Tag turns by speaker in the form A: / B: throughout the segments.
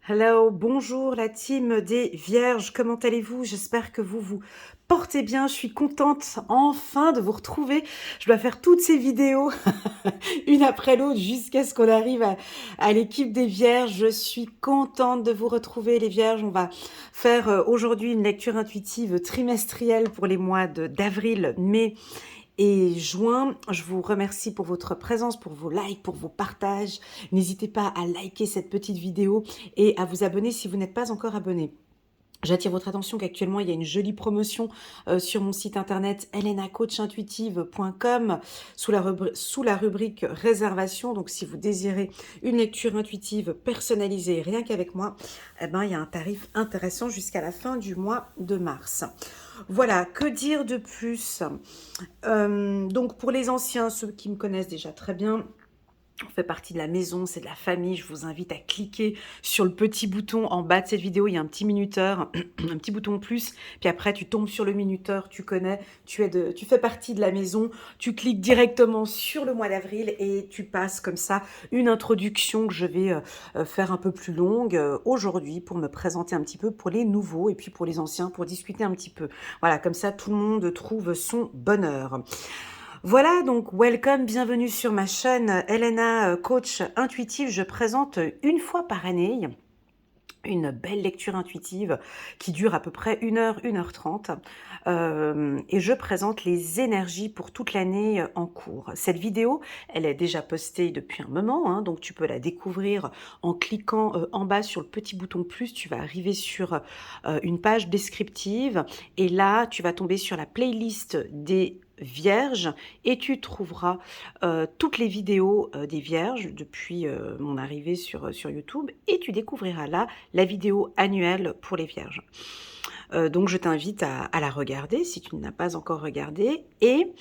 A: Hello, bonjour la team des Vierges, comment allez-vous? J'espère que vous vous portez bien, je suis contente enfin de vous retrouver. Je dois faire toutes ces vidéos une après l'autre jusqu'à ce qu'on arrive à l'équipe des Vierges. Je suis contente de vous retrouver les Vierges. On va faire aujourd'hui une lecture intuitive trimestrielle pour les mois d'avril, mai et juin. Je vous remercie pour votre présence, pour vos likes, pour vos partages. N'hésitez pas à liker cette petite vidéo et à vous abonner si vous n'êtes pas encore abonné. J'attire votre attention qu'actuellement, il y a une jolie promotion sur mon site internet elenacoachintuitive.com sous la rubrique réservation. Donc, si vous désirez une lecture intuitive personnalisée rien qu'avec moi, eh ben, il y a un tarif intéressant jusqu'à la fin du mois de mars. Voilà, que dire de plus? Donc, pour les anciens, ceux qui me connaissent déjà très bien, on fait partie de la maison, c'est de la famille. Je vous invite à cliquer sur le petit bouton en bas de cette vidéo. Il y a un petit minuteur, un petit bouton plus. Puis après, tu tombes sur le minuteur, tu connais, tu fais partie de la maison. Tu cliques directement sur le mois d'avril et tu passes comme ça une introduction que je vais faire un peu plus longue aujourd'hui pour me présenter un petit peu pour les nouveaux et puis pour les anciens pour discuter un petit peu. Voilà, comme ça, tout le monde trouve son bonheur. Voilà, donc welcome, bienvenue sur ma chaîne Elena Coach Intuitive. Je présente une fois par année une belle lecture intuitive qui dure à peu près 1 heure 30 et je présente les énergies pour toute l'année en cours. Cette vidéo, elle est déjà postée depuis un moment, hein, donc tu peux la découvrir en cliquant en bas sur le petit bouton plus. Tu vas arriver sur une page descriptive et là, tu vas tomber sur la playlist des Vierges et tu trouveras toutes les vidéos des Vierges depuis mon arrivée sur YouTube et tu découvriras là la vidéo annuelle pour les Vierges. Donc je t'invite à la regarder si tu ne l'as pas encore regardée. Et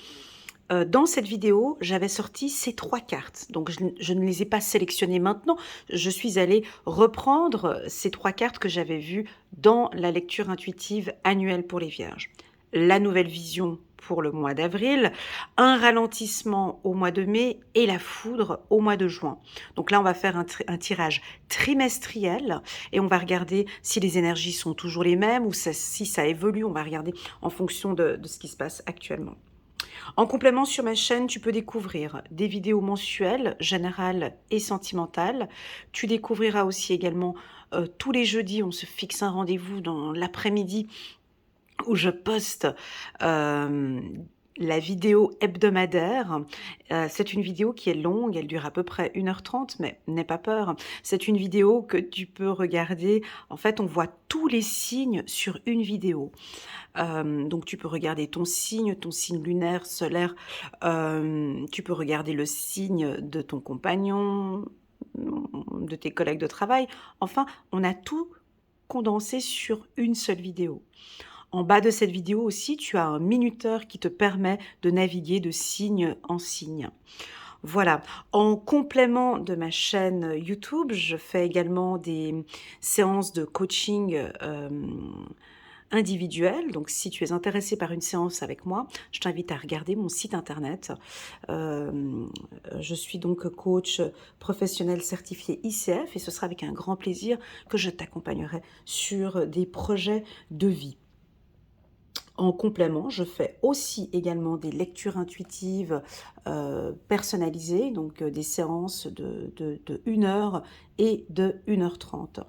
A: dans cette vidéo, j'avais sorti ces 3 cartes. Donc je ne les ai pas sélectionnées maintenant. Je suis allée reprendre ces 3 cartes que j'avais vues dans la lecture intuitive annuelle pour les Vierges. La nouvelle vision pour le mois d'avril, un ralentissement au mois de mai et la foudre au mois de juin. Donc là, on va faire un tirage trimestriel et on va regarder si les énergies sont toujours les mêmes ou si ça évolue. On va regarder en fonction de ce qui se passe actuellement. En complément, sur ma chaîne, tu peux découvrir des vidéos mensuelles, générales et sentimentales. Tu découvriras aussi également tous les jeudis, on se fixe un rendez-vous dans l'après-midi où je poste la vidéo hebdomadaire. C'est une vidéo qui est longue, elle dure à peu près 1 heure 30, mais n'aie pas peur. C'est une vidéo que tu peux regarder. En fait, on voit tous les signes sur une vidéo. Donc tu peux regarder ton signe lunaire, solaire. Tu peux regarder le signe de ton compagnon, de tes collègues de travail. Enfin, on a tout condensé sur une seule vidéo. En bas de cette vidéo aussi, tu as un minuteur qui te permet de naviguer de signe en signe. Voilà. En complément de ma chaîne YouTube, je fais également des séances de coaching individuelles. Donc, si tu es intéressé par une séance avec moi, je t'invite à regarder mon site internet. Je suis donc coach professionnel certifié ICF et ce sera avec un grand plaisir que je t'accompagnerai sur des projets de vie. En complément, je fais aussi également des lectures intuitives personnalisées, donc des séances de 1 heure et de 1 heure 30.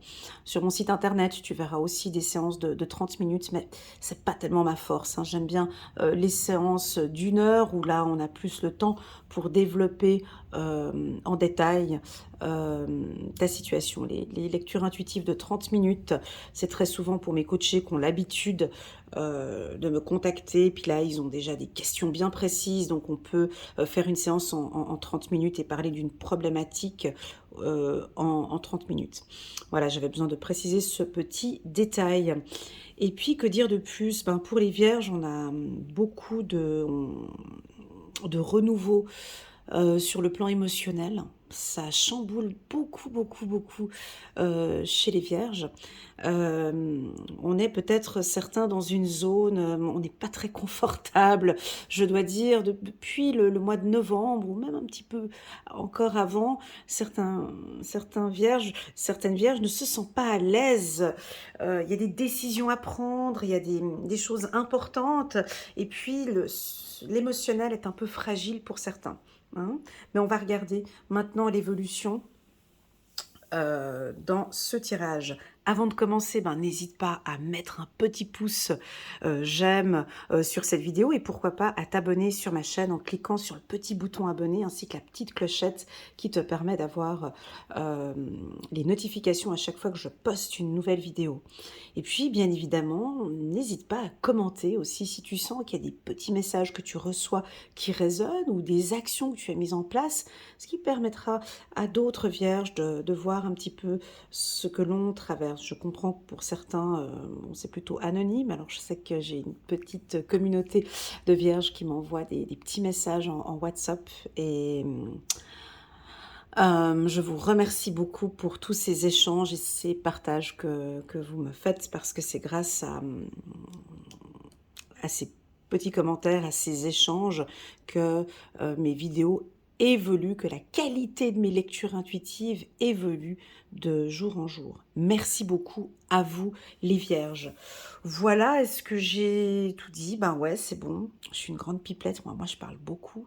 A: Sur mon site internet, tu verras aussi des séances de 30 minutes, mais c'est pas tellement ma force, hein. J'aime bien les séances d'1 heure où là, on a plus le temps pour développer en détail ta situation. Les lectures intuitives de 30 minutes, c'est très souvent pour mes coachés qui ont l'habitude de me contacter, puis là ils ont déjà des questions bien précises, donc on peut faire une séance en 30 minutes et parler d'une problématique en 30 minutes. Voilà, j'avais besoin de préciser ce petit détail. Et puis que dire de plus? Pour les Vierges, on a beaucoup de renouveau sur le plan émotionnel. ça chamboule beaucoup, beaucoup, beaucoup chez les vierges. On est peut-être certains dans une zone, on n'est pas très confortable, je dois dire, depuis le mois de novembre, ou même un petit peu encore avant, certaines vierges ne se sentent pas à l'aise. Il y a des décisions à prendre, il y a des choses importantes, et puis l'émotionnel est un peu fragile pour certains. Hein. Mais on va regarder maintenant l'évolution dans ce tirage. Avant de commencer, n'hésite pas à mettre un petit pouce j'aime sur cette vidéo et pourquoi pas à t'abonner sur ma chaîne en cliquant sur le petit bouton abonné ainsi que la petite clochette qui te permet d'avoir les notifications à chaque fois que je poste une nouvelle vidéo. Et puis, bien évidemment, n'hésite pas à commenter aussi si tu sens qu'il y a des petits messages que tu reçois qui résonnent ou des actions que tu as mises en place, ce qui permettra à d'autres vierges de voir un petit peu ce que l'on traverse. Je comprends que pour certains, c'est plutôt anonyme. Alors, je sais que j'ai une petite communauté de vierges qui m'envoient des petits messages en WhatsApp et je vous remercie beaucoup pour tous ces échanges et ces partages que vous me faites parce que c'est grâce à ces petits commentaires, à ces échanges que mes vidéos évoluent, que la qualité de mes lectures intuitives évolue de jour en jour. Merci beaucoup à vous les vierges. Voilà, est-ce que j'ai tout dit? Ben ouais, c'est bon. Je suis une grande pipelette, moi je parle beaucoup.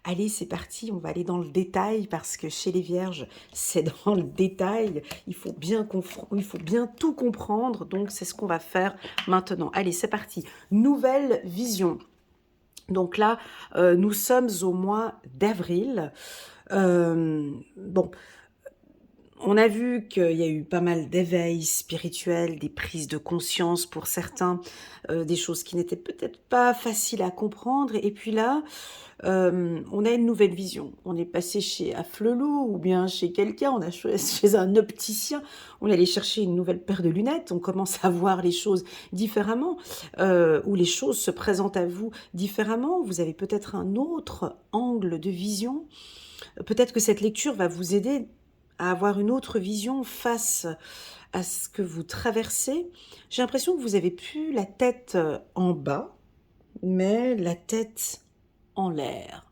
A: Allez, c'est parti, on va aller dans le détail parce que chez les vierges, c'est dans le détail. Il faut bien tout comprendre, donc c'est ce qu'on va faire maintenant. Allez, c'est parti. Nouvelle vision. Donc là, nous sommes au mois d'avril. Bon, on a vu qu'il y a eu pas mal d'éveils spirituels, des prises de conscience pour certains, des choses qui n'étaient peut-être pas faciles à comprendre. Et puis là, on a une nouvelle vision. On est passé chez Afflelou ou bien chez quelqu'un, on a chez un opticien, on est allé chercher une nouvelle paire de lunettes, on commence à voir les choses différemment, ou les choses se présentent à vous différemment. Vous avez peut-être un autre angle de vision. Peut-être que cette lecture va vous aider à avoir une autre vision face à ce que vous traversez. J'ai l'impression que vous avez plus la tête en bas, mais la tête en l'air.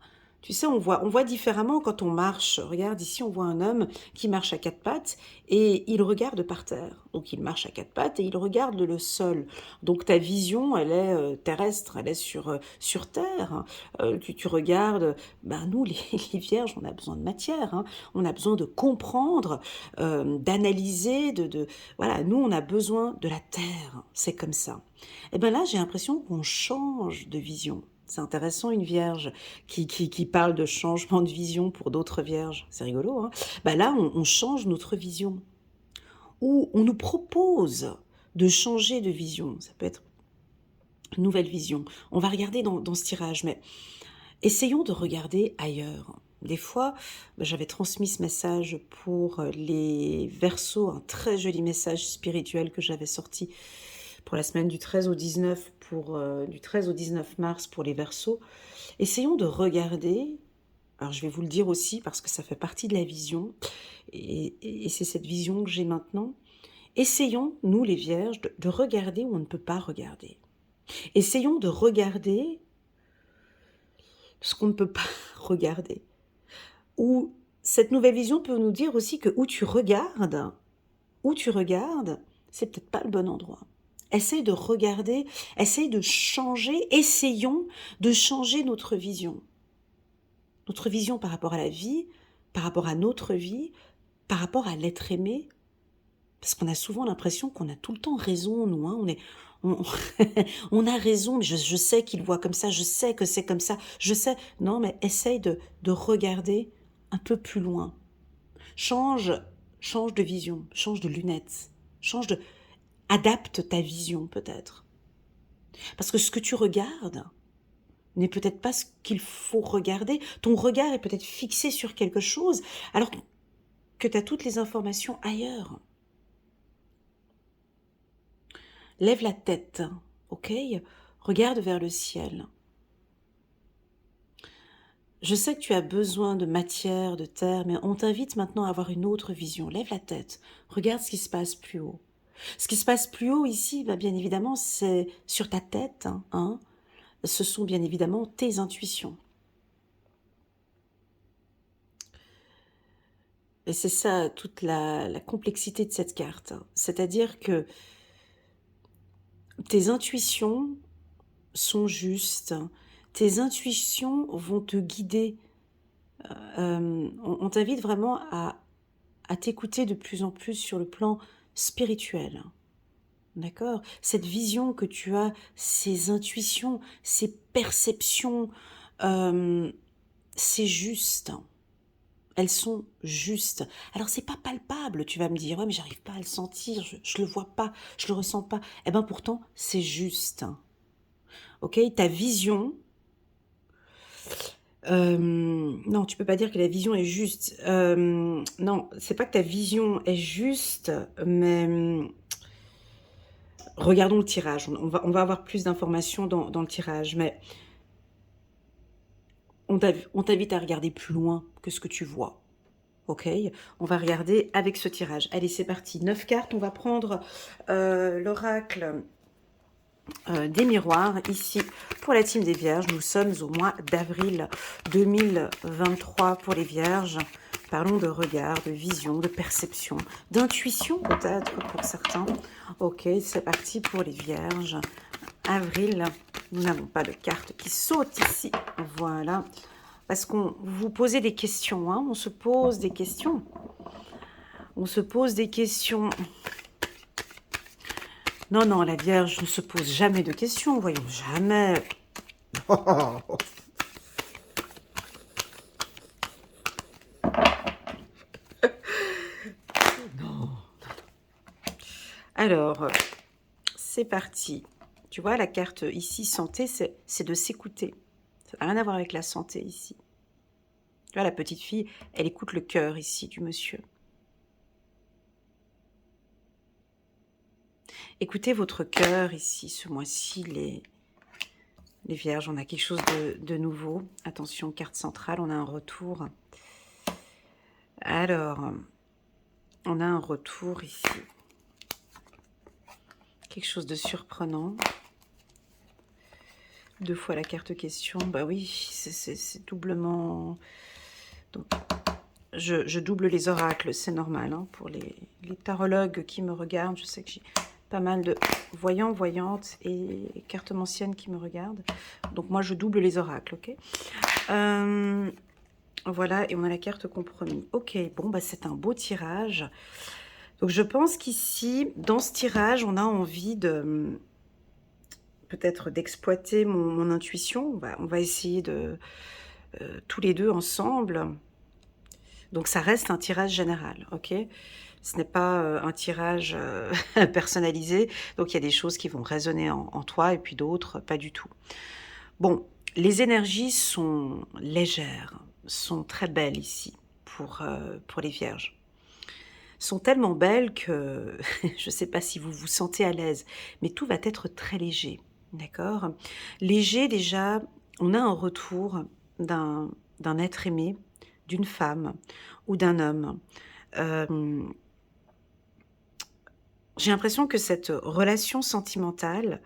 A: Tu sais, on voit différemment quand on marche. Regarde, ici, on voit un homme qui marche à quatre pattes et il regarde par terre. Donc, il marche à quatre pattes et il regarde le sol. Donc, ta vision, elle est terrestre, elle est sur terre. Hein. Tu regardes, nous, les vierges, on a besoin de matière. Hein. On a besoin de comprendre, d'analyser, voilà, nous, on a besoin de la terre. C'est comme ça. Et bien là, j'ai l'impression qu'on change de vision. C'est intéressant, une vierge qui parle de changement de vision pour d'autres vierges. C'est rigolo, hein? Là, on change notre vision. Ou on nous propose de changer de vision. Ça peut être une nouvelle vision. On va regarder dans ce tirage, mais essayons de regarder ailleurs. Des fois, j'avais transmis ce message pour les Verseaux, un très joli message spirituel que j'avais sorti pour la semaine du 13 au 19, du 13 au 19 mars pour les Verseaux. Essayons de regarder, alors je vais vous le dire aussi parce que ça fait partie de la vision, et c'est cette vision que j'ai maintenant. Essayons, nous les vierges, de regarder où on ne peut pas regarder. Essayons de regarder ce qu'on ne peut pas regarder. Ou cette nouvelle vision peut nous dire aussi que où tu regardes, c'est peut-être pas le bon endroit. Essaye de regarder, essaye de changer, essayons de changer notre vision. Notre vision par rapport à la vie, par rapport à notre vie, par rapport à l'être aimé. Parce qu'on a souvent l'impression qu'on a tout le temps raison, nous. Hein, on a raison, mais je sais qu'il voit comme ça, je sais que c'est comme ça, je sais. Non, mais essaye de regarder un peu plus loin. Change de vision, change de lunettes, adapte ta vision peut-être. Parce que ce que tu regardes n'est peut-être pas ce qu'il faut regarder. Ton regard est peut-être fixé sur quelque chose, alors que tu as toutes les informations ailleurs. Lève la tête, ok? Regarde vers le ciel. Je sais que tu as besoin de matière, de terre, mais on t'invite maintenant à avoir une autre vision. Lève la tête, regarde ce qui se passe plus haut. Ce qui se passe plus haut ici, bah, bien évidemment, c'est sur ta tête, hein. Ce sont bien évidemment tes intuitions. Et c'est ça toute la complexité de cette carte, hein. C'est-à-dire que tes intuitions sont justes, tes intuitions vont te guider. On t'invite vraiment à t'écouter de plus en plus sur le plan spirituel. D'accord? Cette vision que tu as, ces intuitions, ces perceptions, euh, c'est juste. Elles sont justes. Alors c'est pas palpable, tu vas me dire, ouais, mais j'arrive pas à le sentir, je le vois pas, je le ressens pas. Eh ben pourtant, c'est juste. Ok? Ta vision, non, tu peux pas dire que la vision est juste. Non, c'est pas que ta vision est juste, mais regardons le tirage. On va avoir plus d'informations dans le tirage, mais on t'invite à regarder plus loin que ce que tu vois. Ok, on va regarder avec ce tirage. Allez, c'est parti. 9 cartes. On va prendre l'oracle des miroirs ici pour la team des Vierges. Nous sommes au mois d'avril 2023 pour les Vierges. Parlons de regard, de vision, de perception, d'intuition peut-être pour certains. Ok, c'est parti pour les Vierges. Avril, nous n'avons pas de carte qui saute ici. Voilà. Parce qu'on vous posez des questions, hein, on se pose des questions. On se pose des questions. Non, non, la Vierge ne se pose jamais de questions, voyons, jamais. Non. Alors, c'est parti. Tu vois, la carte ici, santé, c'est de s'écouter. Ça n'a rien à voir avec la santé ici. Tu vois, la petite fille, elle écoute le cœur ici du monsieur. Écoutez votre cœur ici, ce mois-ci, les Vierges. On a quelque chose de nouveau. Attention, carte centrale, on a un retour. Alors, on a un retour ici. Quelque chose de surprenant. 2 fois la carte question. Bah oui, c'est doublement... Donc, je double les oracles, c'est normal. Hein, pour les tarologues qui me regardent, je sais que j'ai pas mal de voyants, voyantes et cartomanciennes qui me regardent. Donc moi, je double les oracles, ok. Voilà, et on a la carte compromis. Ok, bon, bah c'est un beau tirage. Donc je pense qu'ici, dans ce tirage, on a envie de peut-être d'exploiter mon intuition. On va essayer de tous les deux ensemble. Donc ça reste un tirage général, ok? Ce n'est pas un tirage personnalisé. Donc il y a des choses qui vont résonner en toi et puis d'autres pas du tout. Bon, les énergies sont légères, sont très belles ici pour les Vierges. Sont tellement belles que je ne sais pas si vous vous sentez à l'aise, mais tout va être très léger, d'accord? Léger déjà, on a un retour d'un être aimé, d'une femme ou d'un homme. J'ai l'impression que cette relation sentimentale,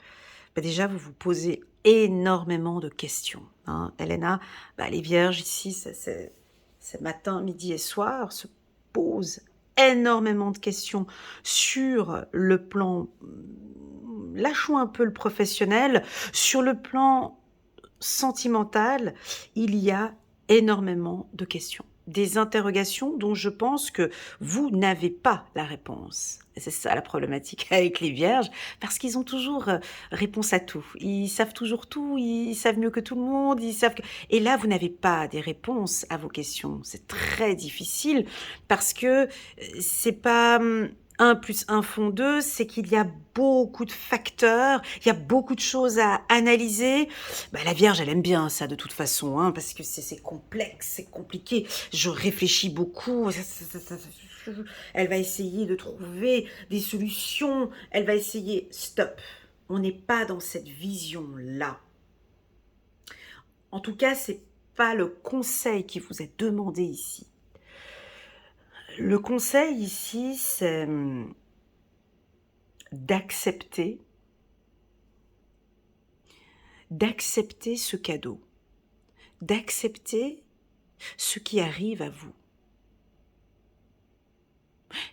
A: bah déjà vous vous posez énormément de questions, hein. Elena, bah les Vierges ici, c'est matin, midi et soir, se posent énormément de questions sur le plan, lâchons un peu le professionnel, sur le plan sentimental, il y a énormément de questions. Des interrogations dont je pense que vous n'avez pas la réponse. Et c'est ça la problématique avec les Vierges, parce qu'ils ont toujours réponse à tout. Ils savent toujours tout, ils savent mieux que tout le monde, ils savent que... Et là, vous n'avez pas des réponses à vos questions. C'est très difficile, parce que c'est pas... 1 plus 1 font 2, c'est qu'il y a beaucoup de facteurs, il y a beaucoup de choses à analyser. Bah, la Vierge, elle aime bien ça de toute façon, hein, parce que c'est complexe, c'est compliqué. Je réfléchis beaucoup. Elle va essayer de trouver des solutions. Elle va essayer... Stop. On n'est pas dans cette vision-là. En tout cas, c'est pas le conseil qui vous est demandé ici. Le conseil ici, c'est d'accepter ce cadeau, d'accepter ce qui arrive à vous.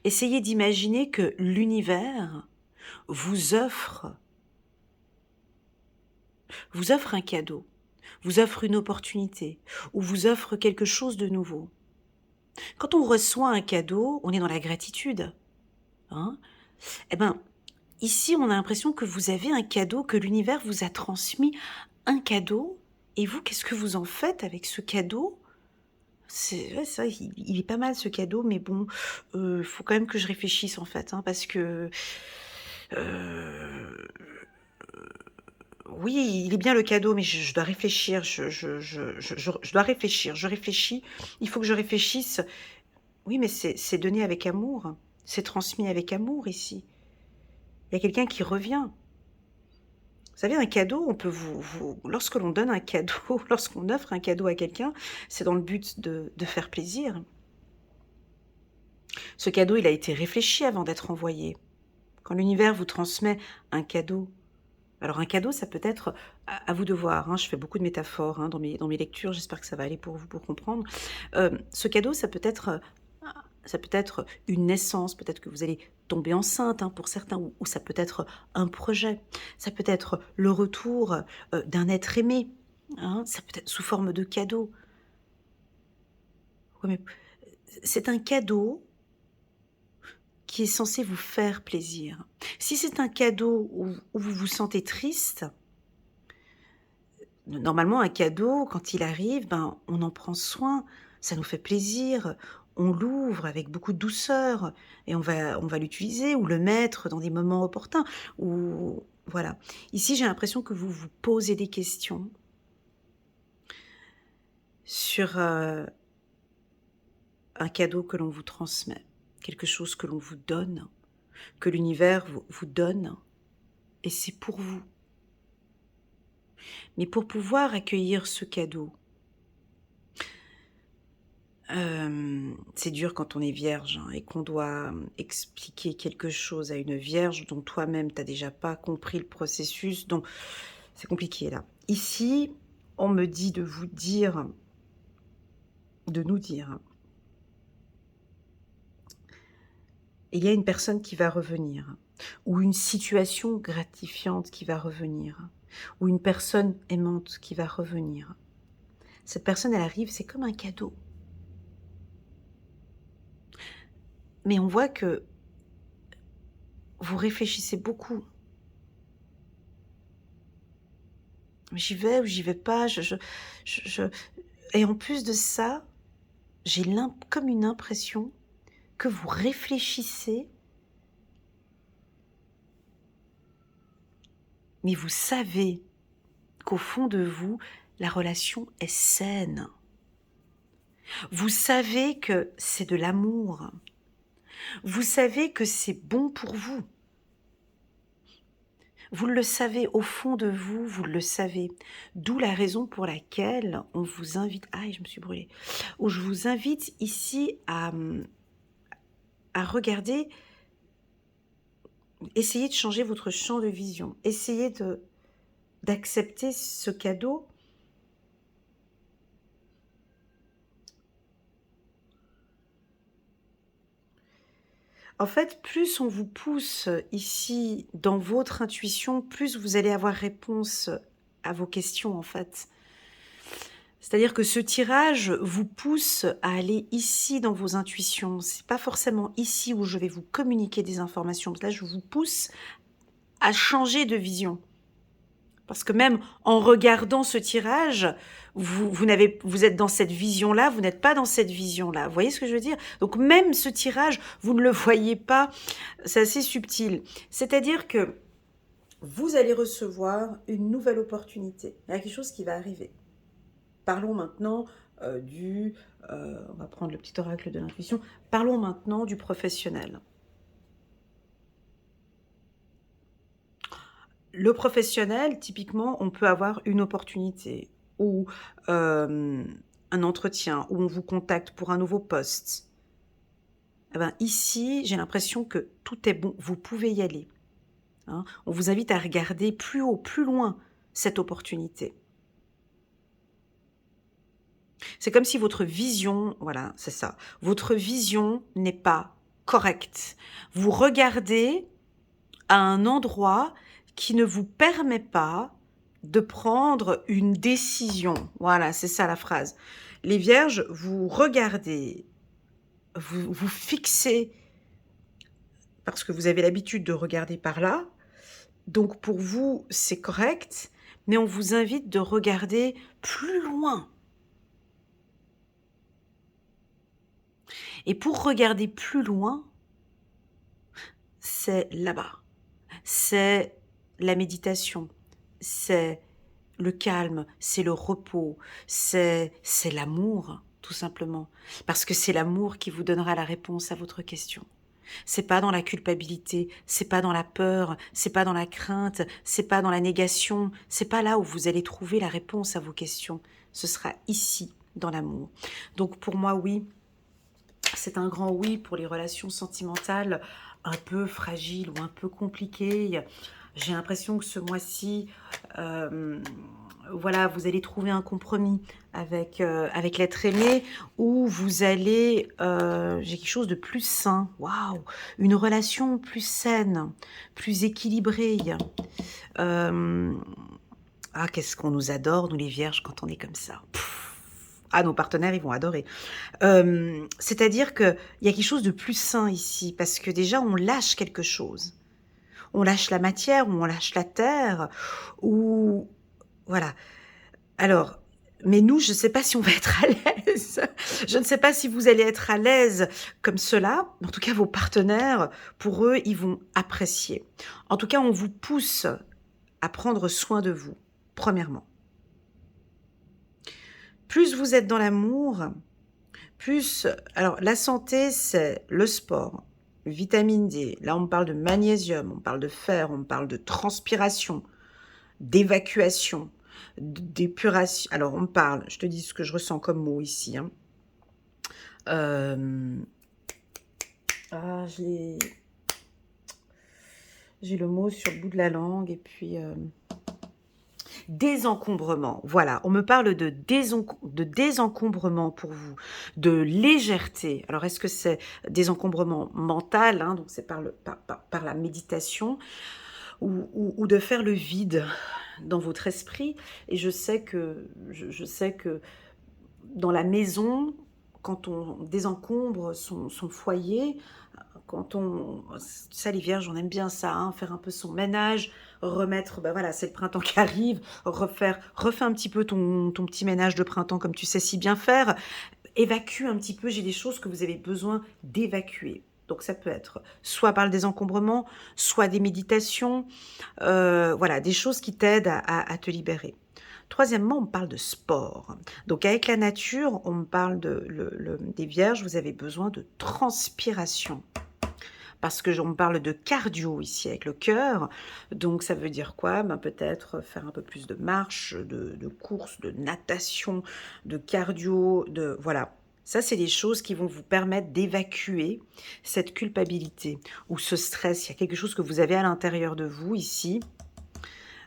A: Essayez d'imaginer que l'univers vous offre un cadeau, vous offre une opportunité, ou vous offre quelque chose de nouveau. Quand on reçoit un cadeau, on est dans la gratitude. Hein? Eh bien, ici, on a l'impression que vous avez un cadeau, que l'univers vous a transmis un cadeau, et vous, qu'est-ce que vous en faites avec ce cadeau? C'est vrai, il est pas mal ce cadeau, mais bon, faut quand même que je réfléchisse en fait, hein, parce que euh, oui, il est bien le cadeau, mais je dois réfléchir, je dois réfléchir, je réfléchis, il faut que je réfléchisse. Oui, mais c'est donné avec amour, c'est transmis avec amour ici. Il y a quelqu'un qui revient. Vous savez, un cadeau, on peut lorsque l'on donne un cadeau, lorsqu'on offre un cadeau à quelqu'un, c'est dans le but de faire plaisir. Ce cadeau, il a été réfléchi avant d'être envoyé. Quand l'univers vous transmet un cadeau, alors un cadeau, ça peut être, à vous de voir, hein, je fais beaucoup de métaphores dans mes lectures, j'espère que ça va aller pour vous, pour comprendre. Ce cadeau, ça peut être une naissance, peut-être que vous allez tomber enceinte pour certains, ou ça peut être un projet, ça peut être le retour d'un être aimé, ça peut être sous forme de cadeau. Ouais, mais c'est un cadeau qui est censé vous faire plaisir. Si c'est un cadeau où vous vous sentez triste, normalement un cadeau, quand il arrive, on en prend soin, ça nous fait plaisir, on l'ouvre avec beaucoup de douceur et on va l'utiliser ou le mettre dans des moments opportuns. Ou voilà. Ici, j'ai l'impression que vous vous posez des questions sur un cadeau que l'on vous transmet, quelque chose que l'on vous donne, que l'univers vous donne, et c'est pour vous. Mais pour pouvoir accueillir ce cadeau, c'est dur quand on est vierge et qu'on doit expliquer quelque chose à une vierge dont toi-même tu n'as déjà pas compris le processus, donc c'est compliqué là. Ici, on me dit de vous dire, de nous dire, il y a une personne qui va revenir, ou une situation gratifiante qui va revenir, ou une personne aimante qui va revenir. Cette personne, elle arrive, c'est comme un cadeau. Mais on voit que vous réfléchissez beaucoup. J'y vais ou j'y vais pas, Et en plus de ça, j'ai comme une impression que vous réfléchissez, mais vous savez qu'au fond de vous, la relation est saine. Vous savez que c'est de l'amour. Vous savez que c'est bon pour vous. Vous le savez, au fond de vous, vous le savez. D'où la raison pour laquelle on vous invite... Aïe, je me suis brûlée. Où je vous invite ici à regarder, essayez de changer votre champ de vision. Essayez d'accepter ce cadeau. En fait, plus on vous pousse ici dans votre intuition, plus vous allez avoir réponse à vos questions en fait. C'est-à-dire que ce tirage vous pousse à aller ici dans vos intuitions. C'est pas forcément ici où je vais vous communiquer des informations. Là, je vous pousse à changer de vision. Parce que même en regardant ce tirage, vous êtes dans cette vision-là, vous n'êtes pas dans cette vision-là. Vous voyez ce que je veux dire? Donc même ce tirage, vous ne le voyez pas, c'est assez subtil. C'est-à-dire que vous allez recevoir une nouvelle opportunité. Il y a quelque chose qui va arriver. Parlons maintenant on va prendre le petit oracle de l'intuition, parlons maintenant du professionnel. Le professionnel, typiquement, on peut avoir une opportunité. ou un entretien, ou on vous contacte pour un nouveau poste, eh ben, ici, j'ai l'impression que tout est bon, vous pouvez y aller, hein. On vous invite à regarder plus haut, plus loin cette opportunité. C'est comme si votre vision, voilà, c'est ça, votre vision n'est pas correcte. Vous regardez à un endroit qui ne vous permet pas de prendre une décision. Voilà, c'est ça la phrase. Les vierges, vous regardez, vous fixez, parce que vous avez l'habitude de regarder par là, donc pour vous, c'est correct, mais on vous invite de regarder plus loin. Et pour regarder plus loin, c'est là-bas. C'est la méditation, c'est le calme, c'est le repos, c'est l'amour, tout simplement. Parce que c'est l'amour qui vous donnera la réponse à votre question. C'est pas dans la culpabilité, c'est pas dans la peur, c'est pas dans la crainte, c'est pas dans la négation, c'est pas là où vous allez trouver la réponse à vos questions. Ce sera ici, dans l'amour. Donc pour moi, oui, c'est un grand oui pour les relations sentimentales un peu fragiles ou un peu compliquées. J'ai l'impression que ce mois-ci, euh, voilà, vous allez trouver un compromis avec l'être aimé, où vous allez, j'ai quelque chose de plus sain, waouh, une relation plus saine, plus équilibrée. Euh, ah, qu'est-ce qu'on nous adore, nous les vierges, quand on est comme ça. Ah, nos partenaires, ils vont adorer. C'est-à-dire qu'il y a quelque chose de plus sain ici, parce que déjà, on lâche quelque chose. On lâche la matière, ou on lâche la terre, ou... Voilà. Alors, mais nous, je ne sais pas si on va être à l'aise. Je ne sais pas si vous allez être à l'aise comme cela. En tout cas, vos partenaires, pour eux, ils vont apprécier. En tout cas, on vous pousse à prendre soin de vous, premièrement. Plus vous êtes dans l'amour, plus... Alors, la santé, c'est le sport, vitamine D. Là, on parle de magnésium, on parle de fer, on parle de transpiration, d'évacuation, d'épuration. Alors, on parle, je te dis ce que je ressens comme mot ici. Hein. Ah, j'ai le mot sur le bout de la langue, et puis... désencombrement, voilà, on me parle de désencombrement pour vous, de légèreté. Alors, est-ce que c'est désencombrement mental, hein, donc c'est par la méditation, ou de faire le vide dans votre esprit. Et je sais que dans la maison, quand on désencombre son foyer, quand on... Ça, les vierges, on aime bien ça, hein, faire un peu son ménage, remettre, ben voilà, c'est le printemps qui arrive, refais un petit peu ton petit ménage de printemps comme tu sais si bien faire, évacue un petit peu, j'ai des choses que vous avez besoin d'évacuer. Donc ça peut être soit par le désencombrement, soit des méditations, voilà, des choses qui t'aident à te libérer. Troisièmement, on parle de sport. Donc avec la nature, on me parle des vierges, vous avez besoin de transpiration. Parce que on parle de cardio ici avec le cœur. Donc ça veut dire quoi? Ben, peut-être faire un peu plus de marche, de course, de natation, de cardio, de voilà. Ça, c'est des choses qui vont vous permettre d'évacuer cette culpabilité ou ce stress. Il y a quelque chose que vous avez à l'intérieur de vous ici.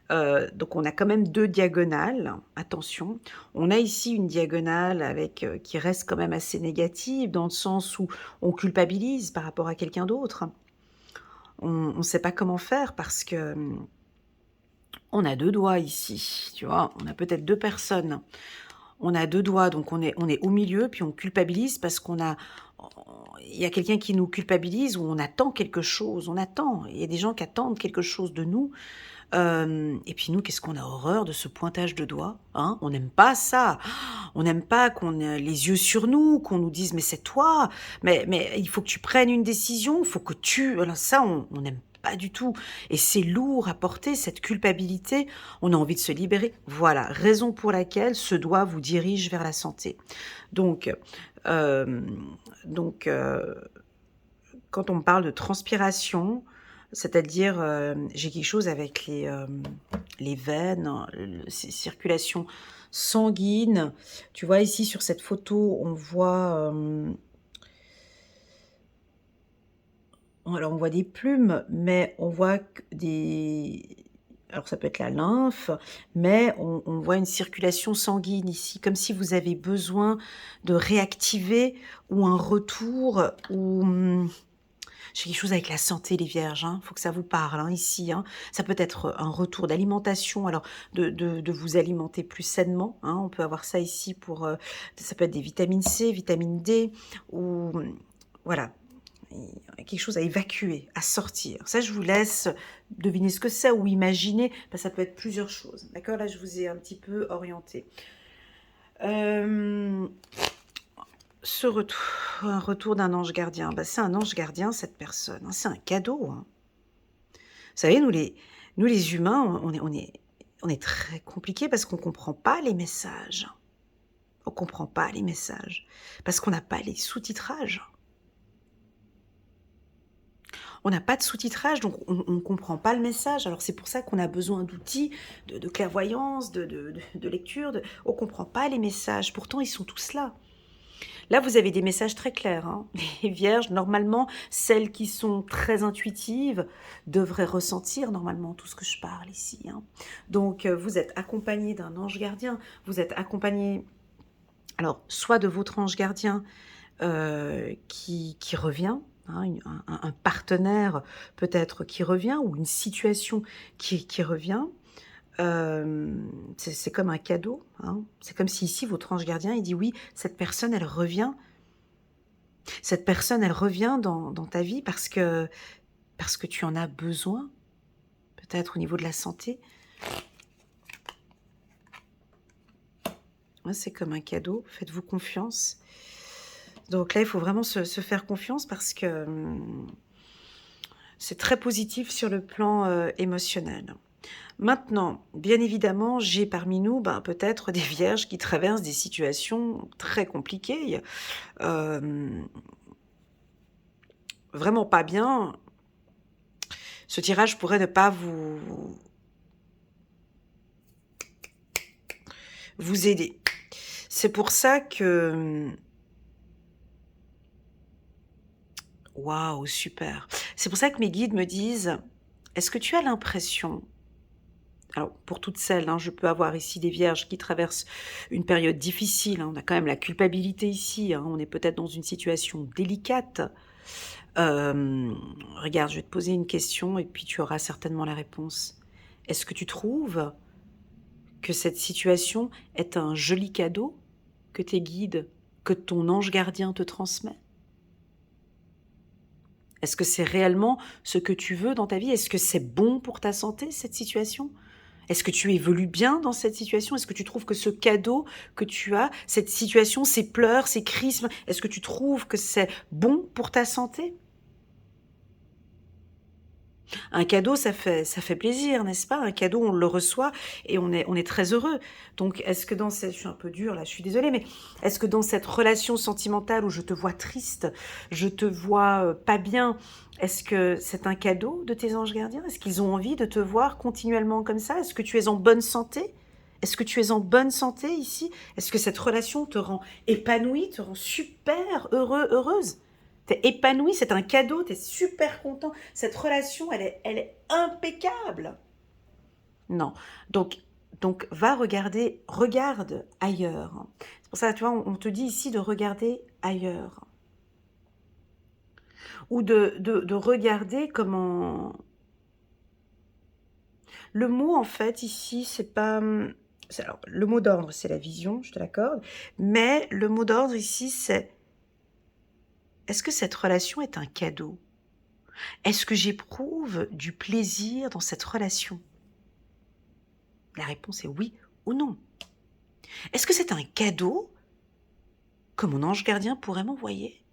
A: Donc on a quand même deux diagonales, attention. On a ici une diagonale avec qui reste quand même assez négative, dans le sens où on culpabilise par rapport à quelqu'un d'autre. On ne sait pas comment faire parce que on a deux doigts ici, tu vois. On a peut-être deux personnes. On a deux doigts, donc on est au milieu, puis on culpabilise parce il y a quelqu'un qui nous culpabilise ou on attend quelque chose. On attend. Il y a des gens qui attendent quelque chose de nous. Et puis nous, qu'est-ce qu'on a horreur de ce pointage de doigts, hein? On n'aime pas ça. On n'aime pas qu'on ait les yeux sur nous, qu'on nous dise mais c'est toi, mais il faut que tu prennes une décision, il faut que tu... Alors ça, on n'aime pas du tout. Et c'est lourd à porter, cette culpabilité. On a envie de se libérer. Voilà, raison pour laquelle ce doigt vous dirige vers la santé. Donc, euh, donc, quand on parle de transpiration, c'est-à-dire j'ai quelque chose avec les veines, circulation sanguine. Tu vois, ici, sur cette photo, alors on voit des plumes, mais on voit des... Alors ça peut être la lymphe, mais on voit une circulation sanguine ici, comme si vous avez besoin de réactiver ou un retour, ou... j'ai quelque chose avec la santé, les vierges, hein. Faut que ça vous parle, hein, ici, hein. Ça peut être un retour d'alimentation, alors de vous alimenter plus sainement, hein. On peut avoir ça ici pour... ça peut être des vitamines C, vitamine D, ou... voilà, quelque chose à évacuer, à sortir. Ça, je vous laisse deviner ce que c'est ou imaginer. Ben, ça peut être plusieurs choses. D'accord? Là, je vous ai un petit peu orienté. Ce retour, un retour d'un ange gardien. Ben, c'est un ange gardien, cette personne, hein. C'est un cadeau, hein. Vous savez, nous les humains, on est très compliqués parce qu'on ne comprend pas les messages. On ne comprend pas les messages parce qu'on n'a pas les sous-titrages. On n'a pas de sous-titrage, donc on ne comprend pas le message. Alors c'est pour ça qu'on a besoin d'outils, de clairvoyance, de lecture. On ne comprend pas les messages, pourtant ils sont tous là. Là, vous avez des messages très clairs, hein. Les vierges, normalement, celles qui sont très intuitives, devraient ressentir normalement tout ce que je parle ici, hein. Donc, vous êtes accompagné d'un ange gardien, vous êtes accompagné, alors, soit de votre ange gardien qui revient, hein, un partenaire peut-être qui revient, ou une situation qui revient. C'est comme un cadeau, hein. C'est comme si ici, votre ange gardien, il dit oui, cette personne, elle revient. Cette personne, elle revient dans ta vie parce que tu en as besoin, peut-être au niveau de la santé. Ouais, c'est comme un cadeau, faites-vous confiance. Donc là, il faut vraiment se faire confiance parce que c'est très positif sur le plan émotionnel. Maintenant, bien évidemment, j'ai parmi nous peut-être des vierges qui traversent des situations très compliquées, vraiment pas bien. Ce tirage pourrait ne pas vous aider. C'est pour ça que... Waouh, super. C'est pour ça que mes guides me disent, est-ce que tu as l'impression... Alors, pour toutes celles, hein, je peux avoir ici des vierges qui traversent une période difficile, hein. On a quand même la culpabilité ici, hein. On est peut-être dans une situation délicate. Regarde, je vais te poser une question et puis tu auras certainement la réponse. Est-ce que tu trouves que cette situation est un joli cadeau que tes guides, que ton ange gardien te transmet? Est-ce que c'est réellement ce que tu veux dans ta vie? Est-ce que c'est bon pour ta santé, cette situation? Est-ce que tu évolues bien dans cette situation? Est-ce que tu trouves que ce cadeau que tu as, cette situation, ces pleurs, ces cris, est-ce que tu trouves que c'est bon pour ta santé? Un cadeau, ça fait plaisir, n'est-ce pas? Un cadeau, on le reçoit et on est très heureux. Donc, est-ce que dans cette... Je suis un peu dure là, je suis désolée, mais est-ce que dans cette relation sentimentale où je te vois triste, je te vois pas bien, est-ce que c'est un cadeau de tes anges gardiens? Est-ce qu'ils ont envie de te voir continuellement comme ça? Est-ce que tu es en bonne santé? Est-ce que tu es en bonne santé ici? Est-ce que cette relation te rend épanouie, te rend super heureuse? T'es épanoui, c'est un cadeau, t'es super content. Cette relation, elle est impeccable. Non. Donc va regarder, regarde ailleurs. C'est pour ça, tu vois, on te dit ici de regarder ailleurs. Ou de regarder comment... Le mot, en fait, ici, c'est pas... Alors, le mot d'ordre, c'est la vision, je te l'accorde. Mais le mot d'ordre ici, c'est... Est-ce que cette relation est un cadeau? Est-ce que j'éprouve du plaisir dans cette relation? La réponse est oui ou non. Est-ce que c'est un cadeau que mon ange gardien pourrait m'envoyer?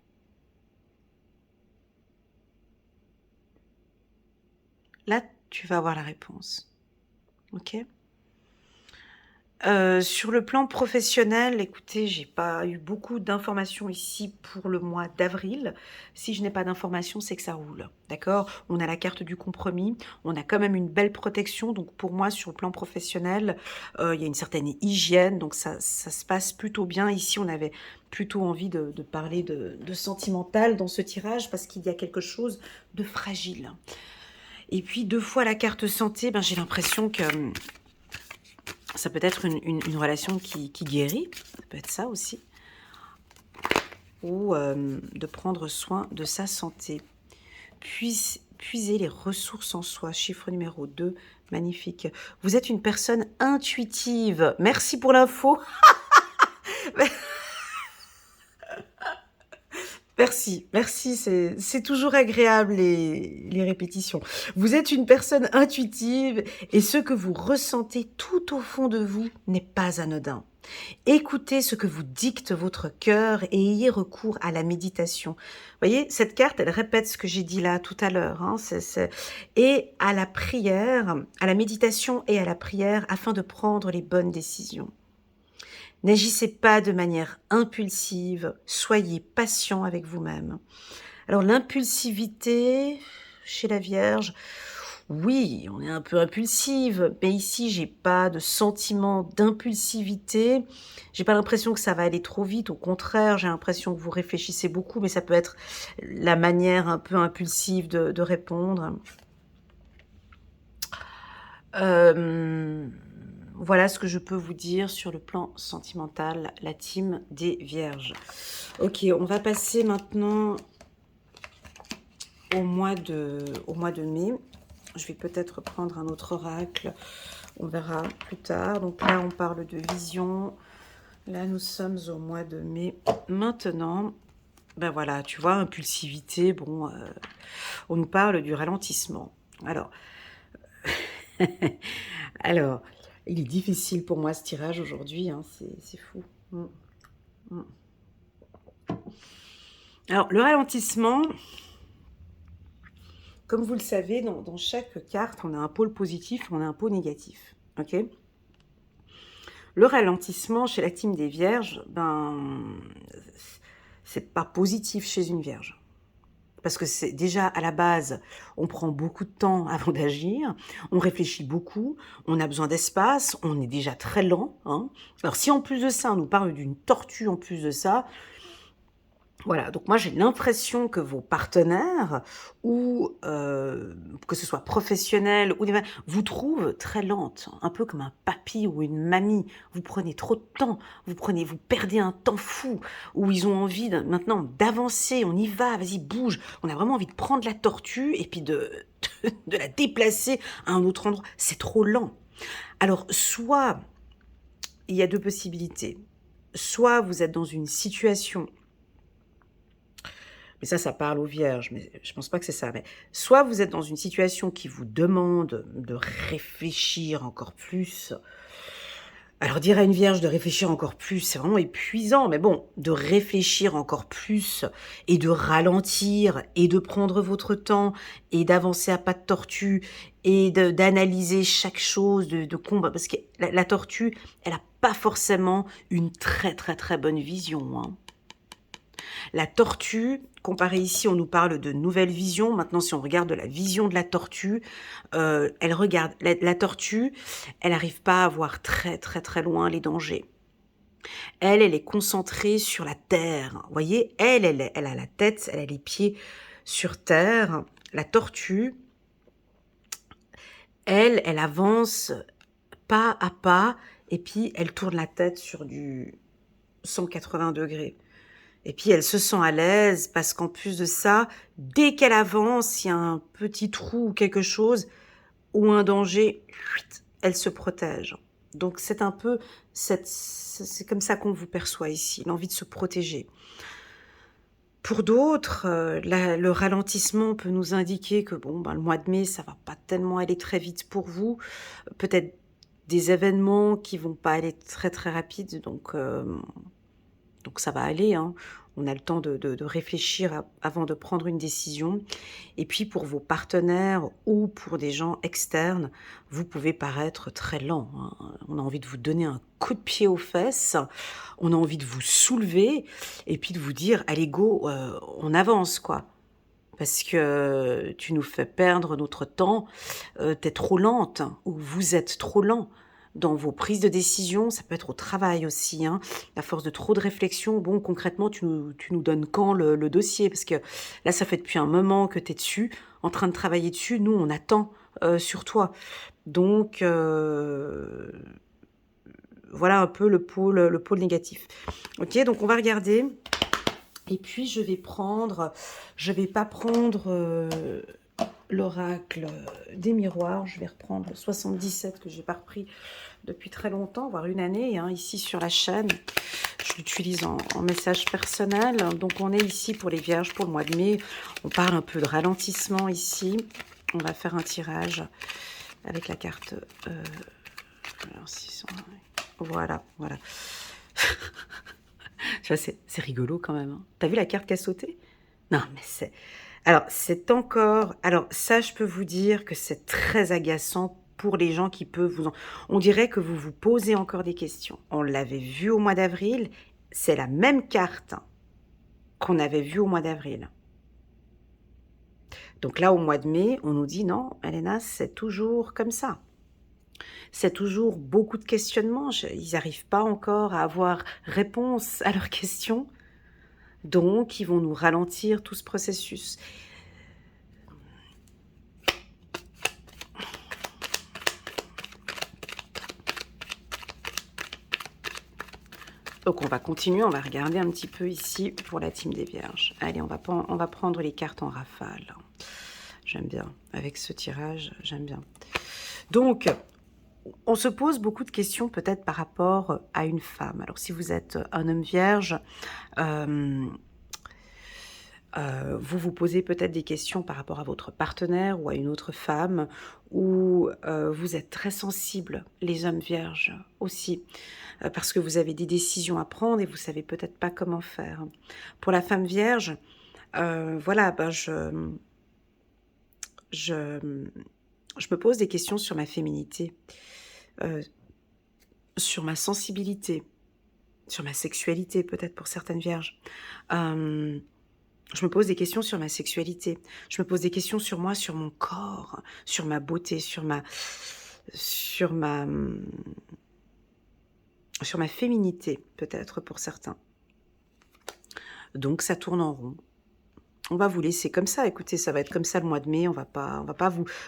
A: Là, tu vas avoir la réponse. Ok? Sur le plan professionnel, écoutez, j'ai pas eu beaucoup d'informations ici pour le mois d'avril. Si je n'ai pas d'informations, c'est que ça roule, d'accord? On a la carte du compromis, on a quand même une belle protection, donc pour moi, sur le plan professionnel, il y a une certaine hygiène, donc ça se passe plutôt bien. Ici, on avait plutôt envie de parler de sentimental dans ce tirage parce qu'il y a quelque chose de fragile. Et puis 2 fois la carte santé, ben, j'ai l'impression que, ça peut être une relation qui guérit, ça peut être ça aussi, ou de prendre soin de sa santé. Puiser les ressources en soi, chiffre numéro 2, magnifique. Vous êtes une personne intuitive. Merci pour l'info. Merci, merci, c'est toujours agréable les répétitions. Vous êtes une personne intuitive et ce que vous ressentez tout au fond de vous n'est pas anodin. Écoutez ce que vous dicte votre cœur et ayez recours à la méditation. Vous voyez, cette carte, elle répète ce que j'ai dit là tout à l'heure. Hein, et à la prière, à la méditation et à la prière afin de prendre les bonnes décisions. N'agissez pas de manière impulsive, soyez patient avec vous-même. Alors l'impulsivité chez la Vierge, oui, on est un peu impulsive, mais ici j'ai pas de sentiment d'impulsivité. J'ai pas l'impression que ça va aller trop vite, au contraire, j'ai l'impression que vous réfléchissez beaucoup, mais ça peut être la manière un peu impulsive de répondre. Voilà ce que je peux vous dire sur le plan sentimental, la team des Vierges. Ok, on va passer maintenant au mois de mai. Je vais peut-être prendre un autre oracle, on verra plus tard. Donc là, on parle de vision. Là, nous sommes au mois de mai. Maintenant, ben voilà, tu vois, impulsivité, bon, on nous parle du ralentissement. Alors, alors, il est difficile pour moi ce tirage aujourd'hui, hein, c'est fou. Alors, le ralentissement, comme vous le savez, dans chaque carte, on a un pôle positif, on a un pôle négatif. Ok ? Le ralentissement chez la team des Vierges, ben, c'est pas positif chez une Vierge. Parce que c'est déjà à la base, on prend beaucoup de temps avant d'agir, on réfléchit beaucoup, on a besoin d'espace, on est déjà très lent. Hein. Alors si en plus de ça, on nous parle d'une tortue en plus de ça, voilà, donc moi j'ai l'impression que vos partenaires, ou que ce soit professionnel, ou vous trouvent très lente, un peu comme un papy ou une mamie. Vous prenez trop de temps, vous perdez un temps fou, où ils ont envie maintenant d'avancer, on y va, vas-y bouge. On a vraiment envie de prendre la tortue et puis de la déplacer à un autre endroit. C'est trop lent. Alors soit, il y a deux possibilités. Soit vous êtes dans une situation, mais ça parle aux vierges, mais je pense pas que c'est ça. Mais soit vous êtes dans une situation qui vous demande de réfléchir encore plus. Alors dire à une vierge de réfléchir encore plus, c'est vraiment épuisant, mais bon, de réfléchir encore plus et de ralentir et de prendre votre temps et d'avancer à pas de tortue et d'analyser chaque chose, de combat, parce que la tortue, elle a pas forcément une très très très bonne vision, hein. La tortue, comparée ici, on nous parle de nouvelle vision. Maintenant, si on regarde la vision de la tortue, elle regarde la tortue, elle n'arrive pas à voir très très très loin les dangers. Elle est concentrée sur la terre. Vous voyez, elle a la tête, elle a les pieds sur terre. La tortue, elle avance pas à pas et puis elle tourne la tête sur du 180 degrés. Et puis elle se sent à l'aise parce qu'en plus de ça, dès qu'elle avance, il y a un petit trou ou quelque chose ou un danger, elle se protège. Donc c'est un peu, c'est comme ça qu'on vous perçoit ici, l'envie de se protéger. Pour d'autres, le ralentissement peut nous indiquer que bon, ben, le mois de mai, ça va pas tellement aller très vite pour vous. Peut-être des événements qui vont pas aller très très rapides, donc ça va aller. Hein. On a le temps de réfléchir avant de prendre une décision. Et puis pour vos partenaires ou pour des gens externes, vous pouvez paraître très lent, hein. On a envie de vous donner un coup de pied aux fesses, on a envie de vous soulever et puis de vous dire: «Allez go, on avance quoi. Parce que tu nous fais perdre notre temps, tu trop lente ou vous êtes trop lent dans vos prises de décision». Ça peut être au travail aussi, hein. À force de trop de réflexion, bon concrètement tu nous donnes quand le dossier? Parce que là ça fait depuis un moment que tu es dessus, en train de travailler dessus. Nous on attend, sur toi. Donc voilà un peu le pôle négatif. OK, donc on va regarder et puis je vais pas prendre, l'oracle des miroirs, je vais reprendre le 77 que j'ai pas repris depuis très longtemps, voire une année, hein, ici sur la chaîne. Je l'utilise en message personnel. Donc on est ici pour les vierges pour le mois de mai. On parle un peu de ralentissement ici. On va faire un tirage avec la carte... alors, 600, voilà. Tu vois, c'est rigolo quand même, hein. T'as vu la carte qui a sauté? Non, mais c'est... Alors, c'est encore... Alors, ça, je peux vous dire que c'est très agaçant pour les gens qui peuvent vous... On dirait que vous vous posez encore des questions. On l'avait vu au mois d'avril. C'est la même carte qu'on avait vue au mois d'avril. Donc là, au mois de mai, on nous dit non, Elena, c'est toujours comme ça. C'est toujours beaucoup de questionnements. Ils n'arrivent pas encore à avoir réponse à leurs questions. Donc, ils vont nous ralentir tout ce processus. Donc, on va continuer, on va regarder un petit peu ici pour la team des Vierges. Allez, on va prendre les cartes en rafale. J'aime bien. Avec ce tirage, j'aime bien. Donc, on se pose beaucoup de questions peut-être par rapport à une femme. Alors, si vous êtes un homme vierge, vous vous posez peut-être des questions par rapport à votre partenaire ou à une autre femme, ou vous êtes très sensibles, les hommes vierges aussi, parce que vous avez des décisions à prendre et vous savez peut-être pas comment faire. Pour la femme vierge, voilà, ben je me pose des questions sur ma féminité, sur ma sensibilité, sur ma sexualité peut-être pour certaines vierges. Je me pose des questions sur ma sexualité. Je me pose des questions sur moi, sur mon corps, sur ma beauté, sur ma féminité, peut-être pour certains. Donc ça tourne en rond. On va vous laisser comme ça. Écoutez, ça va être comme ça le mois de mai. On va pas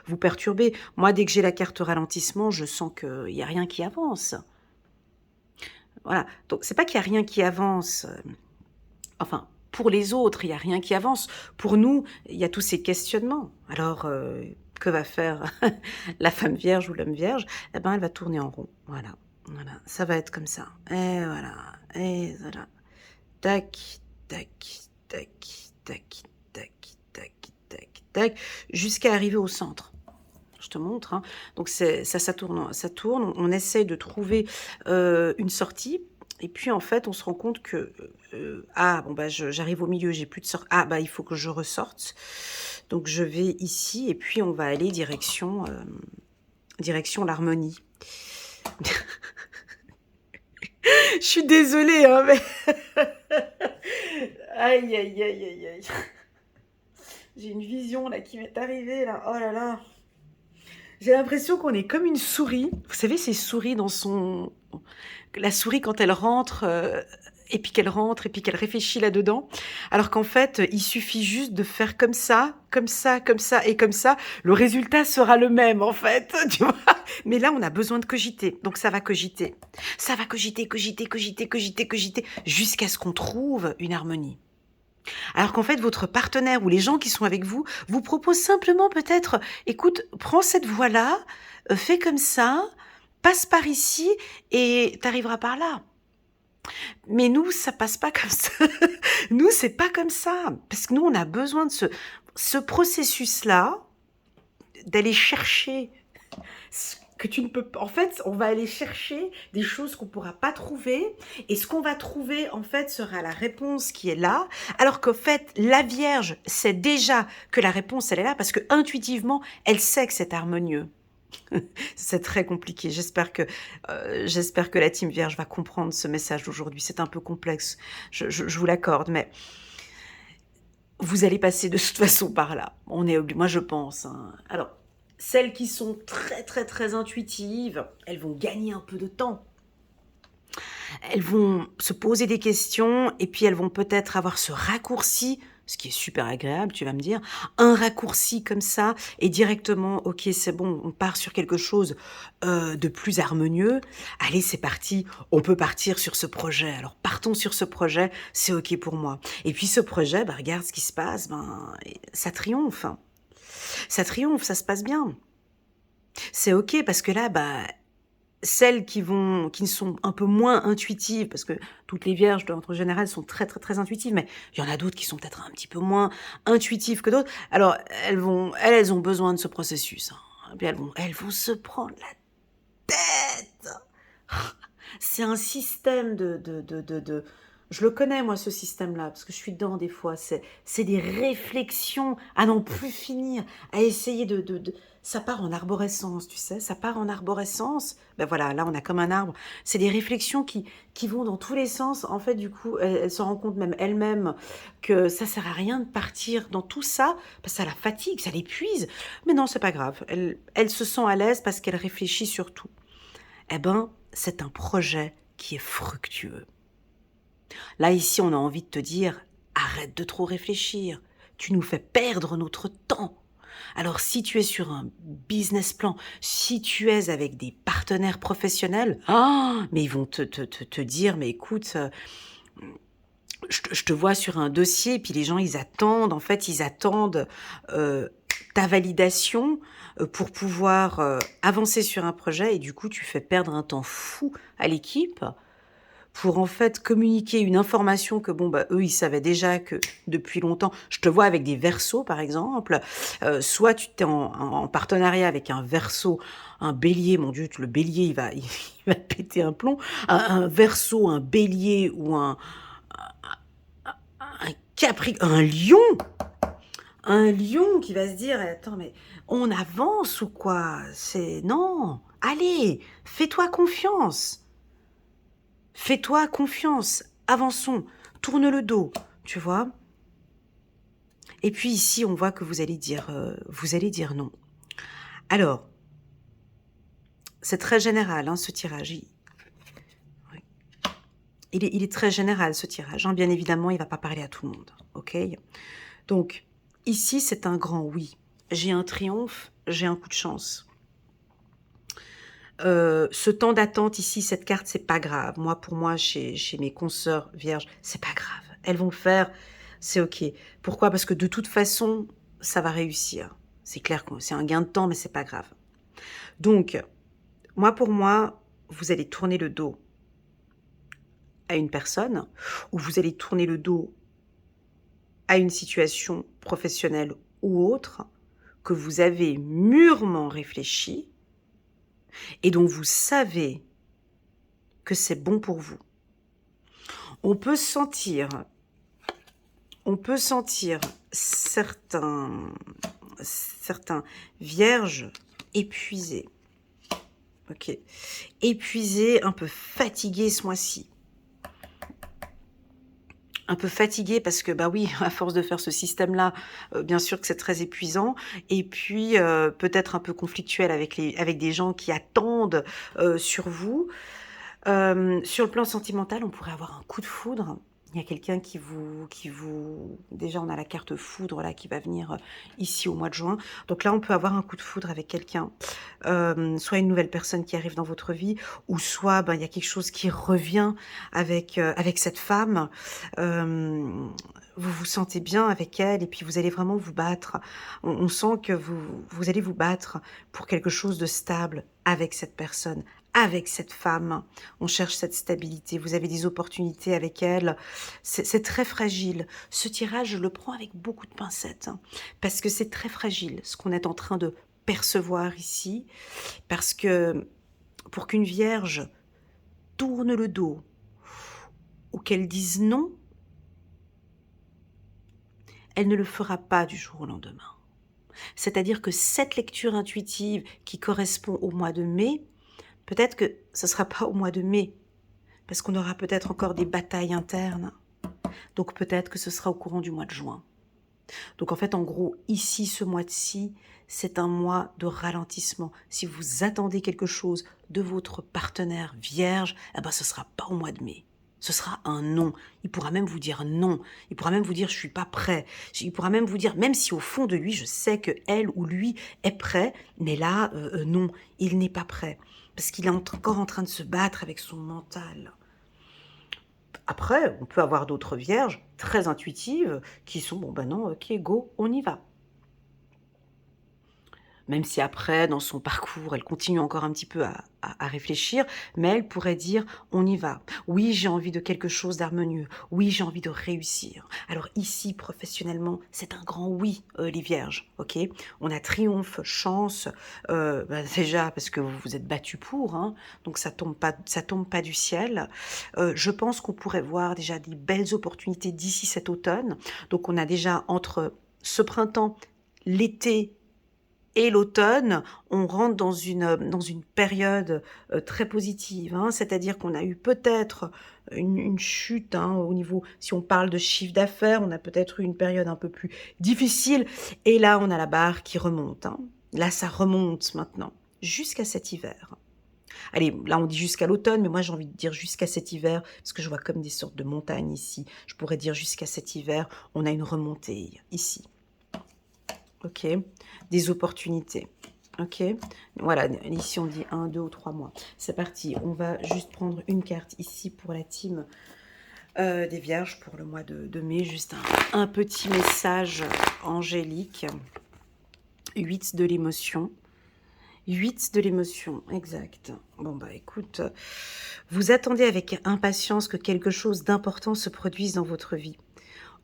A: vous perturber. Moi, dès que j'ai la carte ralentissement, je sens qu'il n'y a rien qui avance. Voilà. Donc c'est pas qu'il n'y a rien qui avance. Enfin, pour les autres, il n'y a rien qui avance. Pour nous, il y a tous ces questionnements. Alors, que va faire la femme vierge ou l'homme vierge? Eh ben, elle va tourner en rond. Voilà, ça va être comme ça. Et voilà. Tac, tac, tac, tac, tac, tac, tac, tac, jusqu'à arriver au centre. Je te montre, hein. Donc, ça tourne. On essaye de trouver une sortie. Et puis, en fait, on se rend compte que... j'arrive au milieu, j'ai plus de sortie. Ah, il faut que je ressorte. Donc, je vais ici. Et puis, on va aller direction l'harmonie. Je suis désolée, hein, mais... Aïe, aïe, aïe, aïe, aïe. J'ai une vision, là, qui m'est arrivée, là. Oh là là. J'ai l'impression qu'on est comme une souris. Vous savez, ces souris dans son... La souris, quand elle rentre, et puis qu'elle rentre, et puis qu'elle réfléchit là-dedans. Alors qu'en fait, il suffit juste de faire comme ça, et comme ça. Le résultat sera le même, en fait, tu vois. Mais là, on a besoin de cogiter. Donc, ça va cogiter. Ça va cogiter, jusqu'à ce qu'on trouve une harmonie. Alors qu'en fait, votre partenaire ou les gens qui sont avec vous proposent simplement peut-être, écoute, prends cette voie-là, fais comme ça, passe par ici et t'arriveras par là. Mais nous, ça passe pas comme ça. Nous, c'est pas comme ça. Parce que nous, on a besoin de ce processus-là, d'aller chercher que tu ne peux pas... En fait, on va aller chercher des choses qu'on ne pourra pas trouver, et ce qu'on va trouver, en fait, sera la réponse qui est là, alors qu'en fait, la Vierge sait déjà que la réponse, elle est là, parce que intuitivement, elle sait que c'est harmonieux. C'est très compliqué. J'espère que la team Vierge va comprendre ce message d'aujourd'hui. C'est un peu complexe, je vous l'accorde, mais vous allez passer de toute façon par là. Moi je pense. Hein. Alors, celles qui sont très très très intuitives, elles vont gagner un peu de temps. Elles vont se poser des questions et puis elles vont peut-être avoir ce raccourci, ce qui est super agréable, tu vas me dire, un raccourci comme ça et directement, ok, c'est bon, on part sur quelque chose de plus harmonieux. Allez, c'est parti, on peut partir sur ce projet. Alors partons sur ce projet, c'est ok pour moi. Et puis ce projet, bah, regarde ce qui se passe, ben, ça triomphe. Ça triomphe, ça se passe bien. C'est ok parce que là, bah, celles qui ne sont un peu moins intuitives, parce que toutes les vierges, en général, sont très, très, très intuitives, mais il y en a d'autres qui sont peut-être un petit peu moins intuitives que d'autres. Alors, elles ont besoin de ce processus. Hein. Et puis elles vont se prendre la tête. C'est un système je le connais, moi, ce système-là, parce que je suis dedans des fois. C'est des réflexions à n'en plus finir, à essayer Ça part en arborescence, tu sais, ça part en arborescence. Ben voilà, là, on a comme un arbre. C'est des réflexions qui vont dans tous les sens. En fait, du coup, elles se rendent compte même elles-mêmes que ça sert à rien de partir dans tout ça, parce que ça la fatigue, ça l'épuise. Mais non, c'est pas grave. Elle se sent à l'aise parce qu'elle réfléchit sur tout. Eh ben, c'est un projet qui est fructueux. Là, ici, on a envie de te dire, arrête de trop réfléchir. Tu nous fais perdre notre temps. Alors, si tu es sur un business plan, si tu es avec des partenaires professionnels, mais ils vont te dire, mais écoute, je te vois sur un dossier, et puis les gens, ils attendent ta validation pour pouvoir avancer sur un projet, et du coup, tu fais perdre un temps fou à l'équipe pour en fait communiquer une information que bon bah eux ils savaient déjà que depuis longtemps. Je te vois avec des versos par exemple, soit tu t'es en partenariat avec un verso, un bélier, mon Dieu, le bélier il va péter un plomb, un verso, un bélier ou un un lion qui va se dire attends mais on avance ou quoi? C'est non, allez, fais-toi confiance. Fais-toi confiance, avançons, tourne le dos, tu vois. Et puis ici, on voit que vous allez dire non. Alors, c'est très général, hein, ce tirage. Oui. Il est très général, ce tirage. Hein. Bien évidemment, il ne va pas parler à tout le monde, ok? Donc, ici, c'est un grand oui. J'ai un triomphe, j'ai un coup de chance. Ce temps d'attente ici, cette carte, c'est pas grave. Moi, pour moi, chez mes consoeurs vierges, c'est pas grave. Elles vont le faire, c'est ok. Pourquoi? Parce que de toute façon, ça va réussir. C'est clair que c'est un gain de temps, mais c'est pas grave. Donc, pour moi, vous allez tourner le dos à une personne, ou vous allez tourner le dos à une situation professionnelle ou autre que vous avez mûrement réfléchi et dont vous savez que c'est bon pour vous. On peut sentir certains vierges épuisés. Ok. Épuisés, un peu fatigués ce mois-ci. Un peu fatigués parce que, bah oui, à force de faire ce système-là, bien sûr que c'est très épuisant. Et puis, peut-être un peu conflictuel avec des gens qui attendent sur vous. Sur le plan sentimental, on pourrait avoir un coup de foudre. Il y a quelqu'un qui vous... Déjà, on a la carte foudre là qui va venir ici au mois de juin. Donc là, on peut avoir un coup de foudre avec quelqu'un. Soit une nouvelle personne qui arrive dans votre vie, ou soit il y a quelque chose qui revient avec cette femme. Vous vous sentez bien avec elle et puis vous allez vraiment vous battre. On sent que vous allez vous battre pour quelque chose de stable avec cette personne, avec cette femme. On cherche cette stabilité. Vous avez des opportunités avec elle. C'est très fragile. Ce tirage, je le prends avec beaucoup de pincettes, hein, parce que c'est très fragile, ce qu'on est en train de percevoir ici. Parce que pour qu'une vierge tourne le dos ou qu'elle dise non, elle ne le fera pas du jour au lendemain. C'est-à-dire que cette lecture intuitive qui correspond au mois de mai, peut-être que ce ne sera pas au mois de mai, parce qu'on aura peut-être encore des batailles internes. Donc peut-être que ce sera au courant du mois de juin. Donc en fait, en gros, ici, ce mois-ci, c'est un mois de ralentissement. Si vous attendez quelque chose de votre partenaire vierge, eh ben, ce ne sera pas au mois de mai. Ce sera un non. Il pourra même vous dire non. Il pourra même vous dire je suis pas prêt. Il pourra même vous dire, même si au fond de lui, je sais que elle ou lui est prêt, mais là, non, il n'est pas prêt. Parce qu'il est encore en train de se battre avec son mental. Après, on peut avoir d'autres vierges très intuitives qui sont, bon ben non, ok, go, on y va. Même si après, dans son parcours, elle continue encore un petit peu à réfléchir, mais elle pourrait dire, on y va. Oui, j'ai envie de quelque chose d'harmonieux. Oui, j'ai envie de réussir. Alors ici, professionnellement, c'est un grand oui, les vierges, ok. On a triomphe, chance, déjà parce que vous vous êtes battus pour, hein, donc ça tombe pas du ciel. Je pense qu'on pourrait voir déjà des belles opportunités d'ici cet automne. Donc on a déjà entre ce printemps, l'été, et l'automne, on rentre dans une période très positive, hein, c'est-à-dire qu'on a eu peut-être une chute, hein, au niveau, si on parle de chiffre d'affaires, on a peut-être eu une période un peu plus difficile, et là on a la barre qui remonte, hein. Là ça remonte maintenant, jusqu'à cet hiver. Allez, là on dit jusqu'à l'automne, mais moi j'ai envie de dire jusqu'à cet hiver, parce que je vois comme des sortes de montagnes ici. Je pourrais dire jusqu'à cet hiver, on a une remontée ici. Ok, des opportunités. Ok, voilà, ici on dit 1, 2 ou 3 mois. C'est parti, on va juste prendre une carte ici pour la team des Vierges pour le mois de mai. Juste un petit message angélique. 8 de l'émotion. 8 de l'émotion, exact. Bon bah écoute, vous attendez avec impatience que quelque chose d'important se produise dans votre vie.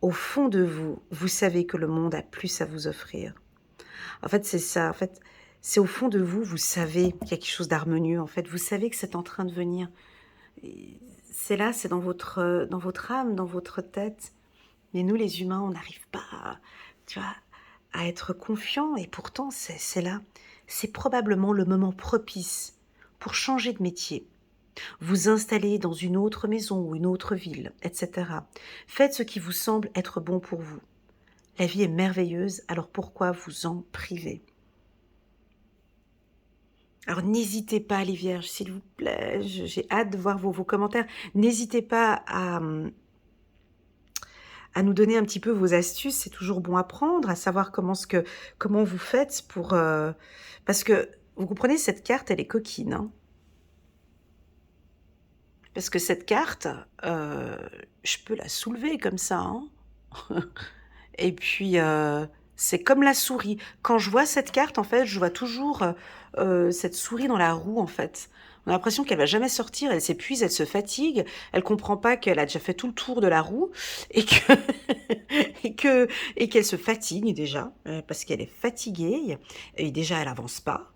A: Au fond de vous, vous savez que le monde a plus à vous offrir. En fait, c'est ça. En fait, c'est au fond de vous, vous savez qu'il y a quelque chose d'harmonieux. En fait, vous savez que c'est en train de venir. C'est là, c'est dans votre âme, dans votre tête. Mais nous, les humains, on n'arrive pas, tu vois, à être confiants. Et pourtant, c'est là. C'est probablement le moment propice pour changer de métier. Vous installer dans une autre maison ou une autre ville, etc. Faites ce qui vous semble être bon pour vous. La vie est merveilleuse, alors pourquoi vous en priver ? Alors n'hésitez pas, les vierges, s'il vous plaît, j'ai hâte de voir vos commentaires. N'hésitez pas à nous donner un petit peu vos astuces, c'est toujours bon à prendre, à savoir comment vous faites pour... parce que, vous comprenez, cette carte, elle est coquine, hein. Parce que cette carte, je peux la soulever comme ça, hein. Et puis, c'est comme la souris. Quand je vois cette carte, en fait, je vois toujours cette souris dans la roue, en fait. On a l'impression qu'elle va jamais sortir, elle s'épuise, elle se fatigue, elle comprend pas qu'elle a déjà fait tout le tour de la roue et que et qu'elle se fatigue déjà parce qu'elle est fatiguée et déjà elle avance pas.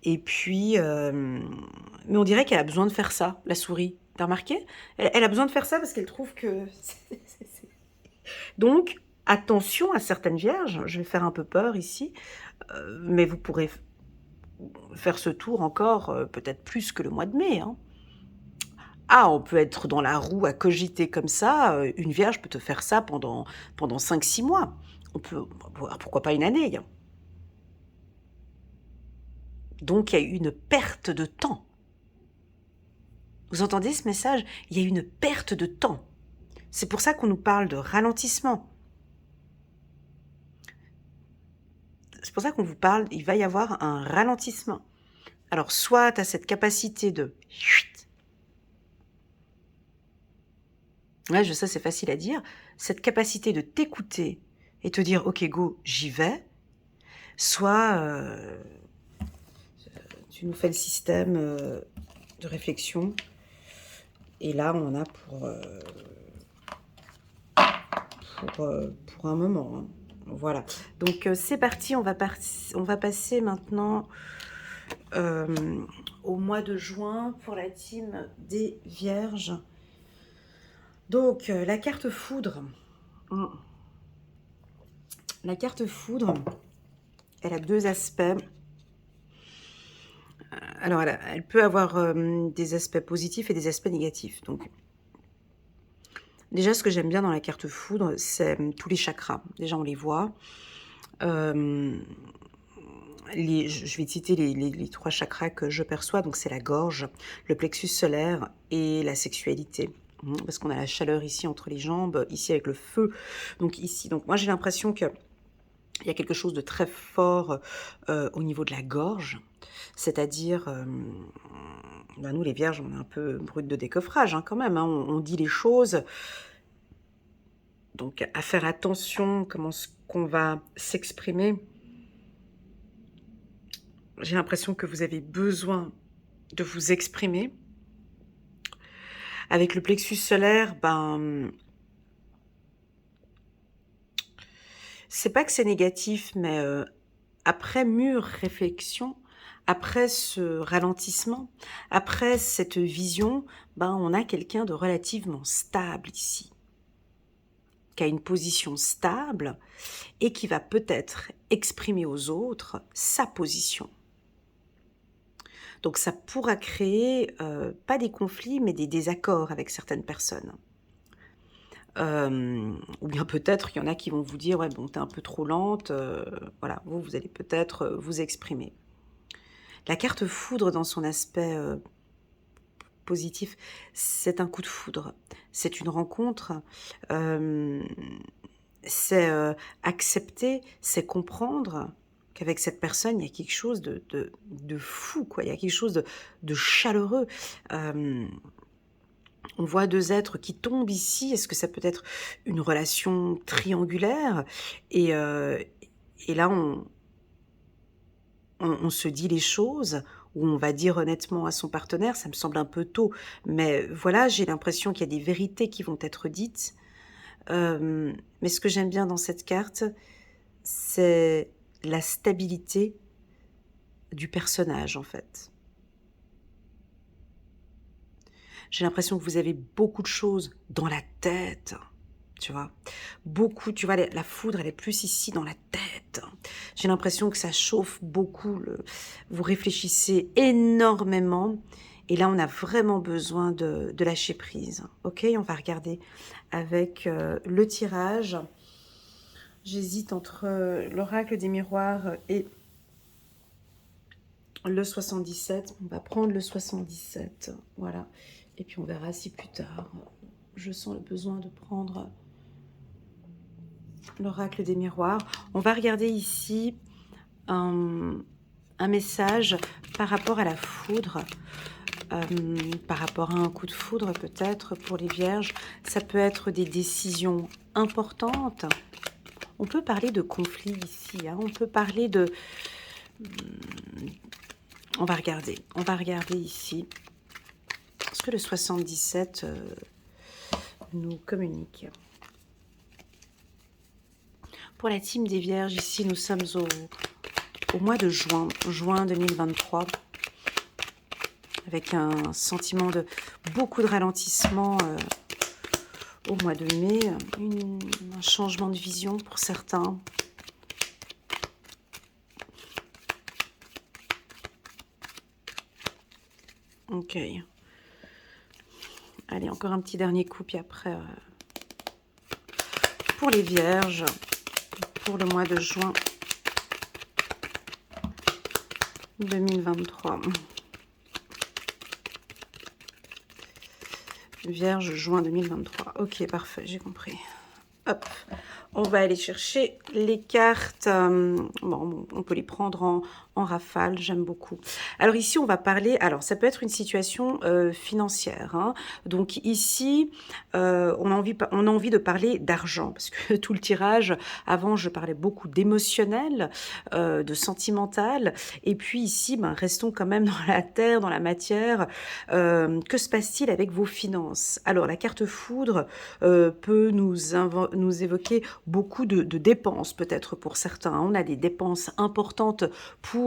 A: Et puis, mais on dirait qu'elle a besoin de faire ça, la souris. T'as remarqué? Elle a besoin de faire ça parce qu'elle trouve que donc, attention à certaines vierges, je vais faire un peu peur ici, mais vous pourrez faire ce tour encore peut-être plus que le mois de mai, hein. Ah, on peut être dans la roue à cogiter comme ça, une vierge peut te faire ça pendant 5-6 mois. On peut, pourquoi pas une année, hein. Donc il y a eu une perte de temps. Vous entendez ce message? Il y a eu une perte de temps. C'est pour ça qu'on nous parle de ralentissement. C'est pour ça qu'on vous parle, il va y avoir un ralentissement. Alors, soit tu as cette capacité de... Ouais, je sais, c'est facile à dire. Cette capacité de t'écouter et te dire, ok, go, j'y vais. Soit tu nous fais le système de réflexion. Et là, on en a pour un moment. Hein. Voilà. Donc, c'est parti. On va passer maintenant au mois de juin pour la team des Vierges. Donc, la carte foudre. La carte foudre, elle a deux aspects. Alors, elle peut avoir des aspects positifs et des aspects négatifs. Donc, déjà, ce que j'aime bien dans la carte foudre, c'est tous les chakras. Déjà, on les voit. Je vais citer les trois chakras que je perçois. Donc, c'est la gorge, le plexus solaire et la sexualité. Parce qu'on a la chaleur ici entre les jambes, ici avec le feu. Donc, ici. Donc, moi, j'ai l'impression qu'il y a quelque chose de très fort au niveau de la gorge. C'est-à-dire, nous, les vierges, on est un peu brutes de décoffrage quand même. Hein, on dit les choses. Donc, à faire attention comment ce qu'on va s'exprimer. J'ai l'impression que vous avez besoin de vous exprimer. Avec le plexus solaire, c'est pas que c'est négatif, mais après mûre réflexion, après ce ralentissement, après cette vision, on a quelqu'un de relativement stable ici, qui a une position stable et qui va peut-être exprimer aux autres sa position. Donc ça pourra créer, pas des conflits, mais des désaccords avec certaines personnes. Ou bien peut-être, il y en a qui vont vous dire, ouais, bon, t'es un peu trop lente, voilà, vous allez peut-être vous exprimer. La carte foudre dans son aspect positif, c'est un coup de foudre, c'est une rencontre, c'est accepter, c'est comprendre qu'avec cette personne, il y a quelque chose de fou, quoi. Il y a quelque chose de chaleureux. On voit deux êtres qui tombent ici. Est-ce que ça peut être une relation triangulaire ? Et là, on se dit les choses, ou on va dire honnêtement à son partenaire, ça me semble un peu tôt, mais voilà, j'ai l'impression qu'il y a des vérités qui vont être dites. Mais ce que j'aime bien dans cette carte, c'est la stabilité du personnage, en fait. J'ai l'impression que vous avez beaucoup de choses dans la tête, tu vois. Beaucoup, tu vois, la foudre, elle est plus ici dans la tête. J'ai l'impression que ça chauffe beaucoup. Vous réfléchissez énormément. Et là, on a vraiment besoin de lâcher prise. Ok, on va regarder avec le tirage. J'hésite entre l'oracle des miroirs et le 77. On va prendre le 77. Voilà. Et puis on verra si plus tard, je sens le besoin de prendre l'oracle des miroirs. On va regarder ici un message par rapport à la foudre. Par rapport à un coup de foudre peut-être pour les vierges. Ça peut être des décisions importantes. On peut parler de conflit ici. Hein. On peut parler de... On va regarder ici. Ce que le 77 nous communique. Pour la team des Vierges, ici, nous sommes au mois de juin 2023, avec un sentiment de beaucoup de ralentissement au mois de mai, un changement de vision pour certains. Ok. Allez, encore un petit dernier coup, puis après, pour les Vierges, pour le mois de juin 2023. Vierge, juin 2023. Ok, parfait, j'ai compris. Hop. On va aller chercher les cartes. Bon, on peut les prendre en rafale, j'aime beaucoup. Alors ici, on va parler, alors ça peut être une situation financière, hein. Donc ici, on a envie de parler d'argent, parce que tout le tirage, avant, je parlais beaucoup d'émotionnel, de sentimental, et puis ici, ben, restons quand même dans la terre, dans la matière. Que se passe-t-il avec vos finances? Alors, la carte foudre peut nous évoquer beaucoup de dépenses, peut-être pour certains. On a des dépenses importantes pour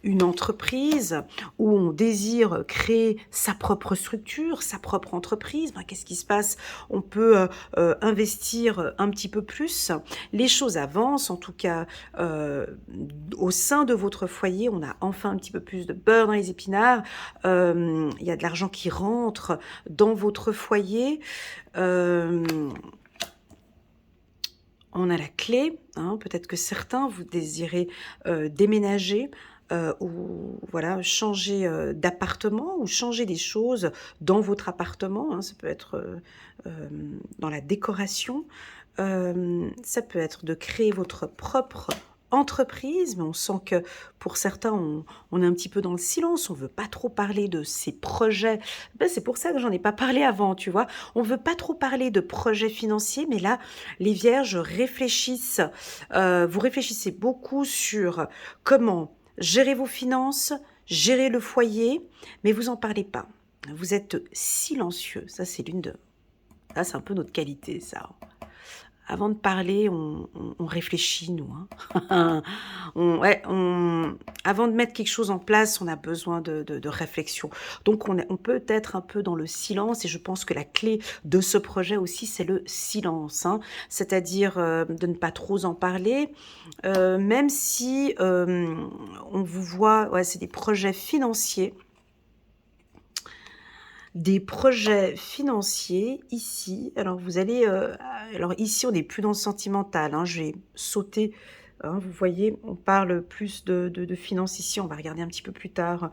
A: une entreprise où on désire créer sa propre structure, sa propre entreprise. Ben, qu'est-ce qui se passe? On peut investir un petit peu plus. Les choses avancent, en tout cas au sein de votre foyer. On a enfin un petit peu plus de beurre dans les épinards. Il y a de l'argent qui rentre dans votre foyer. On a la clé, hein, peut-être que certains, vous désirez déménager ou voilà, changer d'appartement ou changer des choses dans votre appartement, hein, ça peut être dans la décoration, ça peut être de créer votre propre entreprise, mais on sent que pour certains, on est un petit peu dans le silence, on veut pas trop parler de ces projets. Ben, c'est pour ça que j'en ai pas parlé avant, tu vois. On veut pas trop parler de projets financiers, mais là, les vierges réfléchissent, vous réfléchissez beaucoup sur comment gérer vos finances, gérer le foyer, mais vous en parlez pas. Vous êtes silencieux, ça c'est l'une de... Ça c'est un peu notre qualité, ça. Avant de parler, on réfléchit, nous, hein. Avant de mettre quelque chose en place, on a besoin de réflexion. Donc, on peut être un peu dans le silence, et je pense que la clé de ce projet aussi, c'est le silence, hein. C'est-à-dire de ne pas trop en parler, même si on vous voit, ouais, c'est des projets financiers. Des projets financiers ici. Alors vous allez, alors ici on n'est plus dans le sentimental, hein, je vais sauter, hein, vous voyez, on parle plus de finances ici, on va regarder un petit peu plus tard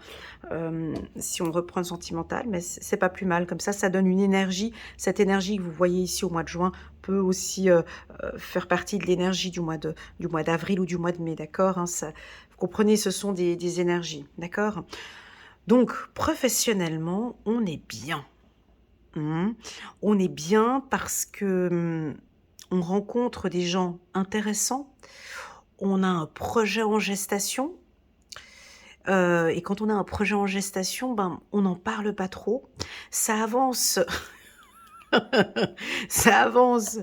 A: si on reprend le sentimental, mais c'est pas plus mal, comme ça donne une énergie. Cette énergie que vous voyez ici au mois de juin peut aussi faire partie de l'énergie du mois d'avril ou du mois de mai, d'accord, hein, ça, vous comprenez, ce sont des énergies, d'accord. Donc, professionnellement, on est bien. On est bien parce que on rencontre des gens intéressants. On a un projet en gestation. Et quand on a un projet en gestation, ben, on n'en parle pas trop. Ça avance. Ça avance.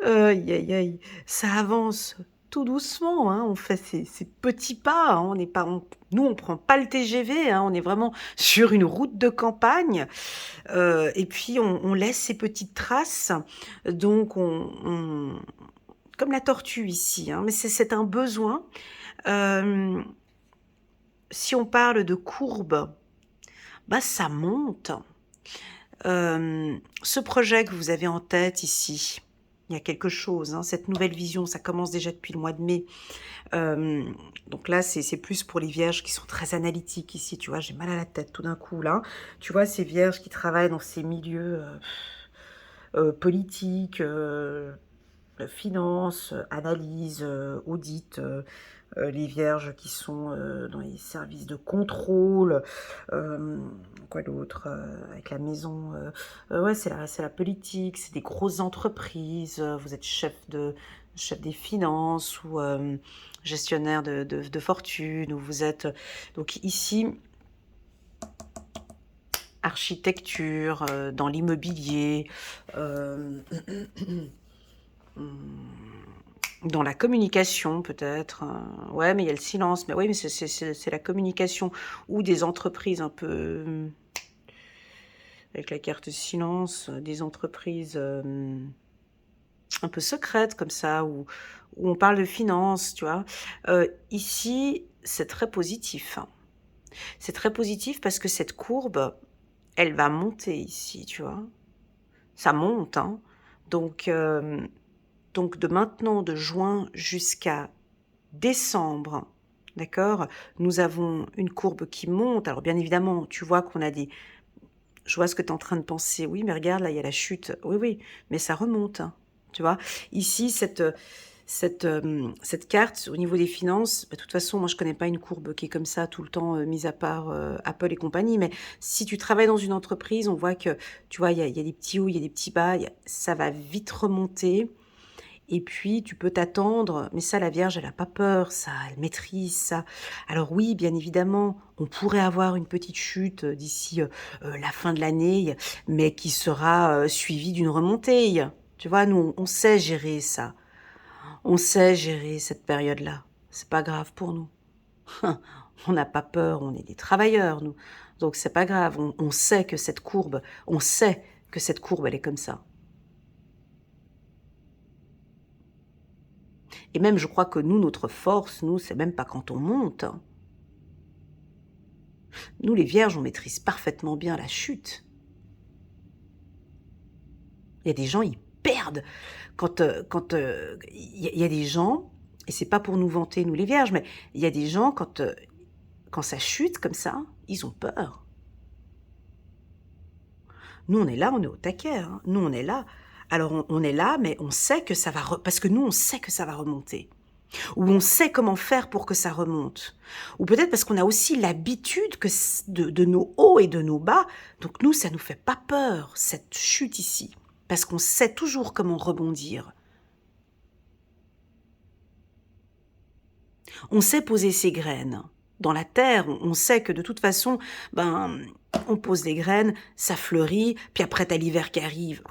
A: Aïe, aïe, aïe. Ça avance tout doucement, hein. On fait ces petits pas, hein. On n'est pas, nous, on prend pas le TGV, hein. On est vraiment sur une route de campagne. Et puis, on laisse ces petites traces. Donc, comme la tortue ici, hein. Mais c'est un besoin. Euh, si on parle de courbe, bah, ça monte. Ce projet que vous avez en tête ici, il y a quelque chose, hein, cette nouvelle vision, ça commence déjà depuis le mois de mai. Donc là, c'est plus pour les vierges qui sont très analytiques ici, tu vois, j'ai mal à la tête tout d'un coup, là. Tu vois, ces vierges qui travaillent dans ces milieux politiques, finance, analyse, audit, les vierges qui sont dans les services de contrôle, quoi d'autre, avec la maison, ouais, c'est la politique, c'est des grosses entreprises, vous êtes chef des finances ou gestionnaire de fortune, ou vous êtes, donc ici, architecture, dans l'immobilier, dans la communication peut-être. Ouais, mais il y a le silence. Mais oui, mais c'est la communication. Ou des entreprises un peu... avec la carte silence, des entreprises un peu secrètes comme ça, où on parle de finances, tu vois. Ici, c'est très positif, hein. C'est très positif parce que cette courbe, elle va monter ici, tu vois. Ça monte, hein. Donc de maintenant, de juin jusqu'à décembre, d'accord, nous avons une courbe qui monte. Alors bien évidemment, tu vois qu'on a des... Je vois ce que tu es en train de penser. Oui, mais regarde, là, il y a la chute. Oui, oui, mais ça remonte, hein. tu vois. Ici, cette carte, au niveau des finances, bah, de toute façon, moi, je connais pas une courbe qui est comme ça tout le temps, mis à part Apple et compagnie. Mais si tu travailles dans une entreprise, on voit que, tu vois, il y a des petits hauts, il y a des petits bas, ça va vite remonter. Et puis, tu peux t'attendre, mais ça, la Vierge, elle a pas peur, ça, elle maîtrise ça. Alors oui, bien évidemment, on pourrait avoir une petite chute d'ici la fin de l'année, mais qui sera suivie d'une remontée. Tu vois, nous, on sait gérer ça. On sait gérer cette période-là. C'est pas grave pour nous. On n'a pas peur, on est des travailleurs, nous. Donc c'est pas grave, on sait que cette courbe, on sait que cette courbe, elle est comme ça. Et même, je crois que nous, notre force, nous, c'est même pas quand on monte, hein. Nous, les vierges, on maîtrise parfaitement bien la chute. Il y a des gens, ils perdent. Quand il y a des gens, et c'est pas pour nous vanter, nous les vierges, mais il y a des gens, quand ça chute comme ça, ils ont peur. Nous, on est là, on est au taquet, hein. Nous, on est là. Alors, on est là, mais on sait que ça va... Parce que nous, on sait que ça va remonter. Ou on sait comment faire pour que ça remonte. Ou peut-être parce qu'on a aussi l'habitude de nos hauts et de nos bas. Donc nous, ça nous fait pas peur, cette chute ici. Parce qu'on sait toujours comment rebondir. On sait poser ses graines. Dans la terre, on sait que de toute façon, ben, on pose les graines, ça fleurit, puis après t'as l'hiver qui arrive,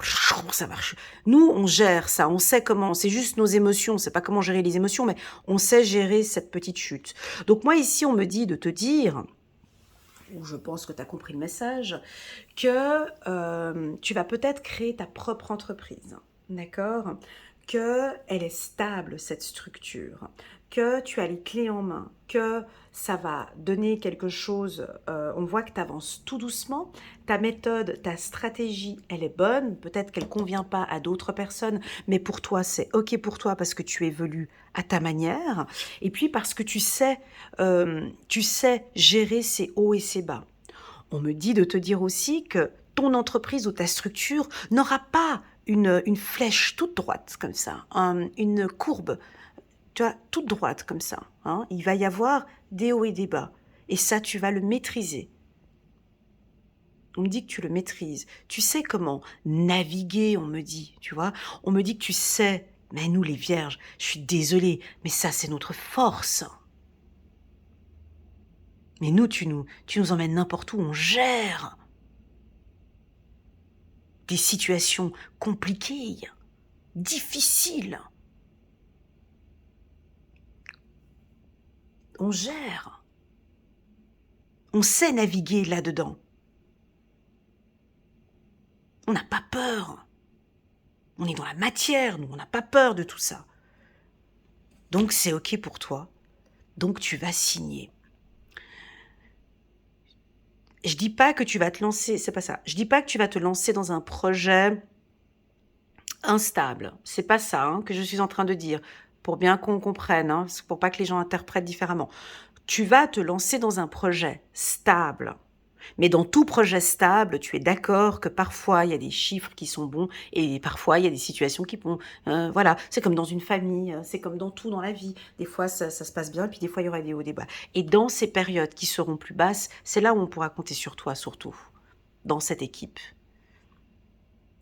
A: ça marche. Nous, on gère ça, on sait comment, c'est juste nos émotions, c'est pas comment gérer les émotions, mais on sait gérer cette petite chute. Donc moi ici, on me dit de te dire, ou je pense que tu as compris le message, que tu vas peut-être créer ta propre entreprise, d'accord ? Qu'elle est stable, cette structure, que tu as les clés en main, que ça va donner quelque chose, on voit que tu avances tout doucement, ta méthode, ta stratégie, elle est bonne, peut-être qu'elle ne convient pas à d'autres personnes, mais pour toi, c'est OK pour toi parce que tu évolues à ta manière, et puis parce que tu sais gérer ses hauts et ses bas. On me dit de te dire aussi que ton entreprise ou ta structure n'aura pas une flèche toute droite comme ça, une courbe, tu vois, toute droite comme ça, hein. Il va y avoir des hauts et des bas. Et ça, tu vas le maîtriser. On me dit que tu le maîtrises. Tu sais comment naviguer, on me dit, tu vois. On me dit que tu sais. Mais nous, les vierges, je suis désolée, mais ça, c'est notre force. Mais nous, tu nous emmènes n'importe où, on gère des situations compliquées, difficiles. On gère. On sait naviguer là-dedans. On n'a pas peur. On est dans la matière, nous, on n'a pas peur de tout ça. Donc c'est OK pour toi. Donc tu vas signer. Je dis pas que tu vas te lancer, c'est pas ça. Je dis pas que tu vas te lancer dans un projet instable. C'est pas ça, hein, que je suis en train de dire. Pour bien qu'on comprenne, hein, pour pas que les gens interprètent différemment. Tu vas te lancer dans un projet stable. Mais dans tout projet stable, tu es d'accord que parfois il y a des chiffres qui sont bons et parfois il y a des situations qui vont... voilà, c'est comme dans une famille, c'est comme dans tout dans la vie. Des fois ça se passe bien, puis des fois il y aura des hauts, des bas. Et dans ces périodes qui seront plus basses, c'est là où on pourra compter sur toi surtout, dans cette équipe.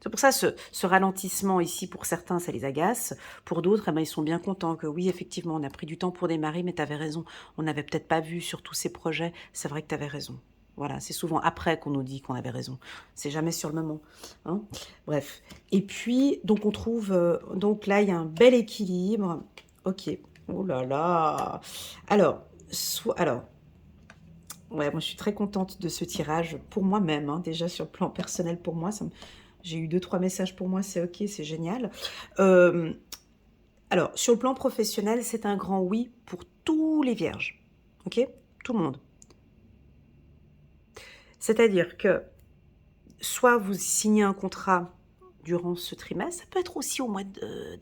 A: C'est pour ça ce ralentissement ici, pour certains, ça les agace. Pour d'autres, eh ben, ils sont bien contents que oui, effectivement, on a pris du temps pour démarrer, mais tu avais raison. On n'avait peut-être pas vu sur tous ces projets. C'est vrai que tu avais raison. Voilà, c'est souvent après qu'on nous dit qu'on avait raison. C'est jamais sur le moment, hein. Bref. Et puis, donc on trouve... donc là, il y a un bel équilibre. Ok. Oh là là. Alors, ouais, moi je suis très contente de ce tirage pour moi-même, hein, déjà sur le plan personnel pour moi. J'ai eu 2-3 messages pour moi, c'est ok, c'est génial. Alors, sur le plan professionnel, c'est un grand oui pour tous les vierges. Ok? Tout le monde. C'est-à-dire que soit vous signez un contrat durant ce trimestre, ça peut être aussi au mois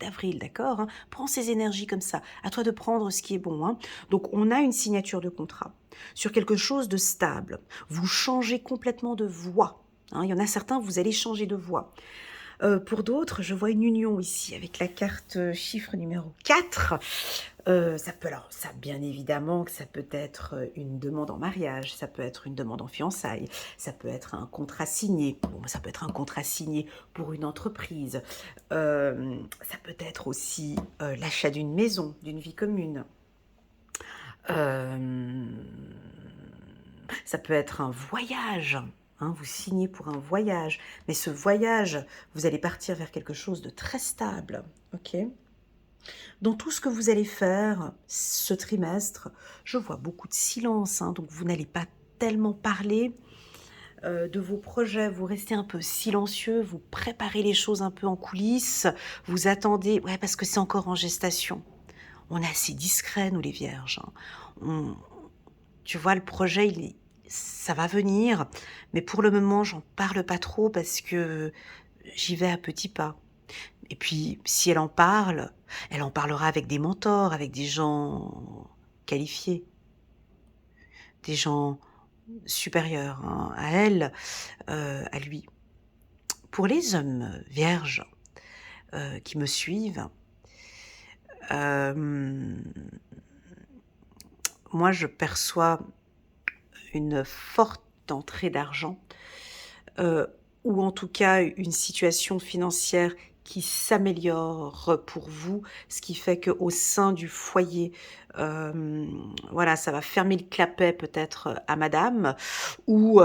A: d'avril, d'accord, hein. Prends ces énergies comme ça, à toi de prendre ce qui est bon, hein. Donc on a une signature de contrat sur quelque chose de stable. Vous changez complètement de voie, hein. Il y en a certains, vous allez changer de voie. Pour d'autres, je vois une union ici avec la carte chiffre numéro 4. Ça peut, alors, ça, bien évidemment, que ça peut être une demande en mariage, ça peut être une demande en fiançailles, ça peut être un contrat signé, bon, ça peut être un contrat signé pour une entreprise, ça peut être aussi l'achat d'une maison, d'une vie commune. Euh, Ça peut être un voyage. Hein, vous signez pour un voyage, mais ce voyage, vous allez partir vers quelque chose de très stable, ok? Dans tout ce que vous allez faire ce trimestre, je vois beaucoup de silence, hein, donc vous n'allez pas tellement parler de vos projets, vous restez un peu silencieux, vous préparez les choses un peu en coulisses, vous attendez, ouais, parce que c'est encore en gestation. On est assez discret, nous les vierges. Hein. Tu vois, le projet, ça va venir, mais pour le moment, j'en parle pas trop parce que j'y vais à petits pas. Et puis, si elle en parlera avec des mentors, avec des gens qualifiés, des gens supérieurs hein, à elle, à lui. Pour les hommes vierges qui me suivent, euh, moi, je perçois une forte entrée d'argent, euh, ou en tout cas une situation financière qui s'améliore pour vous, ce qui fait qu'au sein du foyer, voilà, ça va fermer le clapet peut-être à madame, ou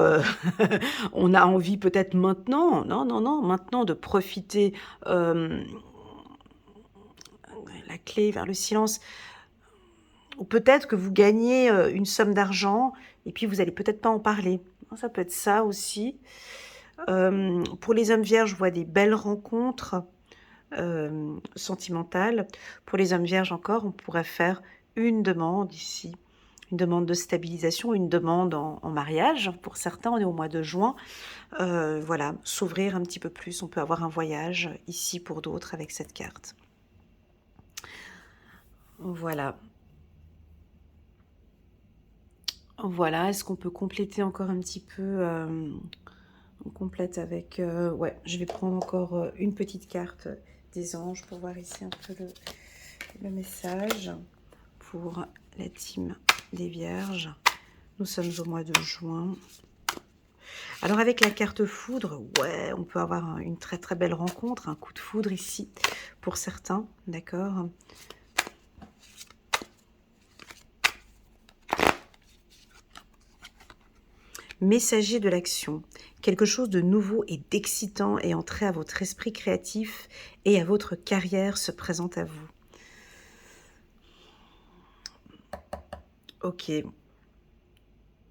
A: on a envie peut-être maintenant, non, maintenant de profiter la clé vers le silence, ou peut-être que vous gagnez une somme d'argent et puis vous allez peut-être pas en parler. Ça peut être ça aussi. Pour les hommes vierges, je vois des belles rencontres sentimentales. Pour les hommes vierges encore, on pourrait faire une demande ici, une demande de stabilisation, une demande en mariage. Pour certains, on est au mois de juin. Voilà, s'ouvrir un petit peu plus. On peut avoir un voyage ici pour d'autres avec cette carte. Voilà. Voilà, est-ce qu'on peut compléter encore un petit peu on complète avec... ouais, je vais prendre encore une petite carte des anges pour voir ici un peu le message pour la team des Vierges. Nous sommes au mois de juin. Alors avec la carte foudre, ouais, on peut avoir une très très belle rencontre, un coup de foudre ici pour certains, d'accord ? Messager de l'action, quelque chose de nouveau et d'excitant est entré à votre esprit créatif et à votre carrière se présente à vous. Ok,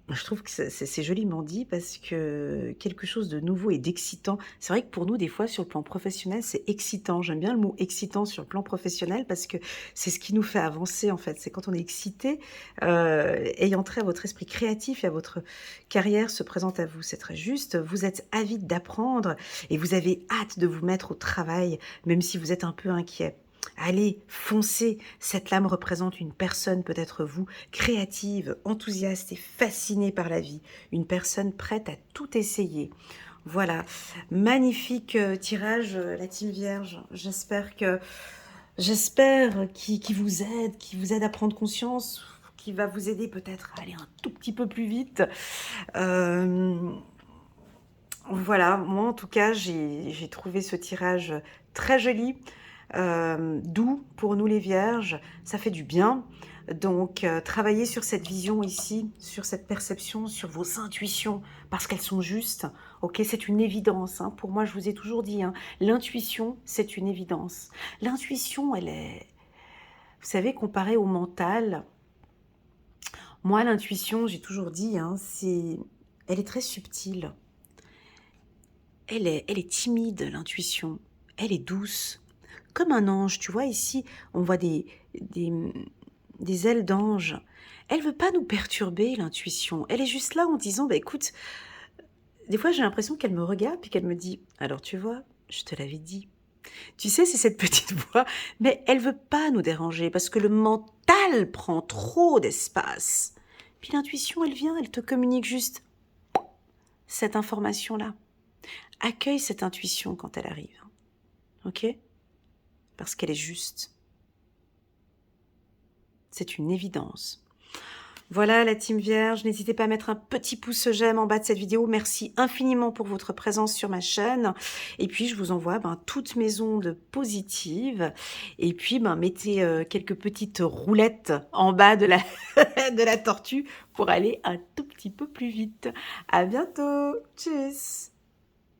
A: je trouve que c'est joliment dit parce que quelque chose de nouveau et d'excitant, c'est vrai que pour nous, des fois, sur le plan professionnel, c'est excitant. J'aime bien le mot excitant sur le plan professionnel parce que c'est ce qui nous fait avancer, en fait. C'est quand on est excité, ayant trait à votre esprit créatif et à votre carrière se présente à vous. C'est très juste. Vous êtes avide d'apprendre et vous avez hâte de vous mettre au travail, même si vous êtes un peu inquiet. Allez, foncez. Cette lame représente une personne, peut-être vous, créative, enthousiaste et fascinée par la vie. Une personne prête à tout essayer. Voilà, magnifique tirage, la team Vierge. J'espère qu'il vous aide à prendre conscience, qui va vous aider peut-être à aller un tout petit peu plus vite. Voilà, moi en tout cas, j'ai trouvé ce tirage très joli, doux pour nous les vierges, ça fait du bien. Donc, travaillez sur cette vision ici, sur cette perception, sur vos intuitions, parce qu'elles sont justes. Ok, c'est une évidence. Hein. Pour moi, je vous ai toujours dit, hein, l'intuition, c'est une évidence. L'intuition, elle est, vous savez, comparée au mental. Moi, l'intuition, j'ai toujours dit, hein, elle est très subtile. Elle est timide, l'intuition. Elle est douce. Comme un ange, tu vois, ici, on voit des ailes d'ange. Elle veut pas nous perturber, l'intuition. Elle est juste là en disant, bah écoute, des fois j'ai l'impression qu'elle me regarde puis qu'elle me dit, alors tu vois, je te l'avais dit. Tu sais, c'est cette petite voix, mais elle veut pas nous déranger parce que le mental prend trop d'espace. Puis l'intuition, elle vient, elle te communique juste cette information-là. Accueille cette intuition quand elle arrive. ok? Parce qu'elle est juste. C'est une évidence. Voilà la team Vierge, n'hésitez pas à mettre un petit pouce j'aime en bas de cette vidéo. Merci infiniment pour votre présence sur ma chaîne. Et puis je vous envoie toutes mes ondes positives. Et puis mettez quelques petites roulettes en bas de la, de la tortue pour aller un tout petit peu plus vite. À bientôt. Tchuss.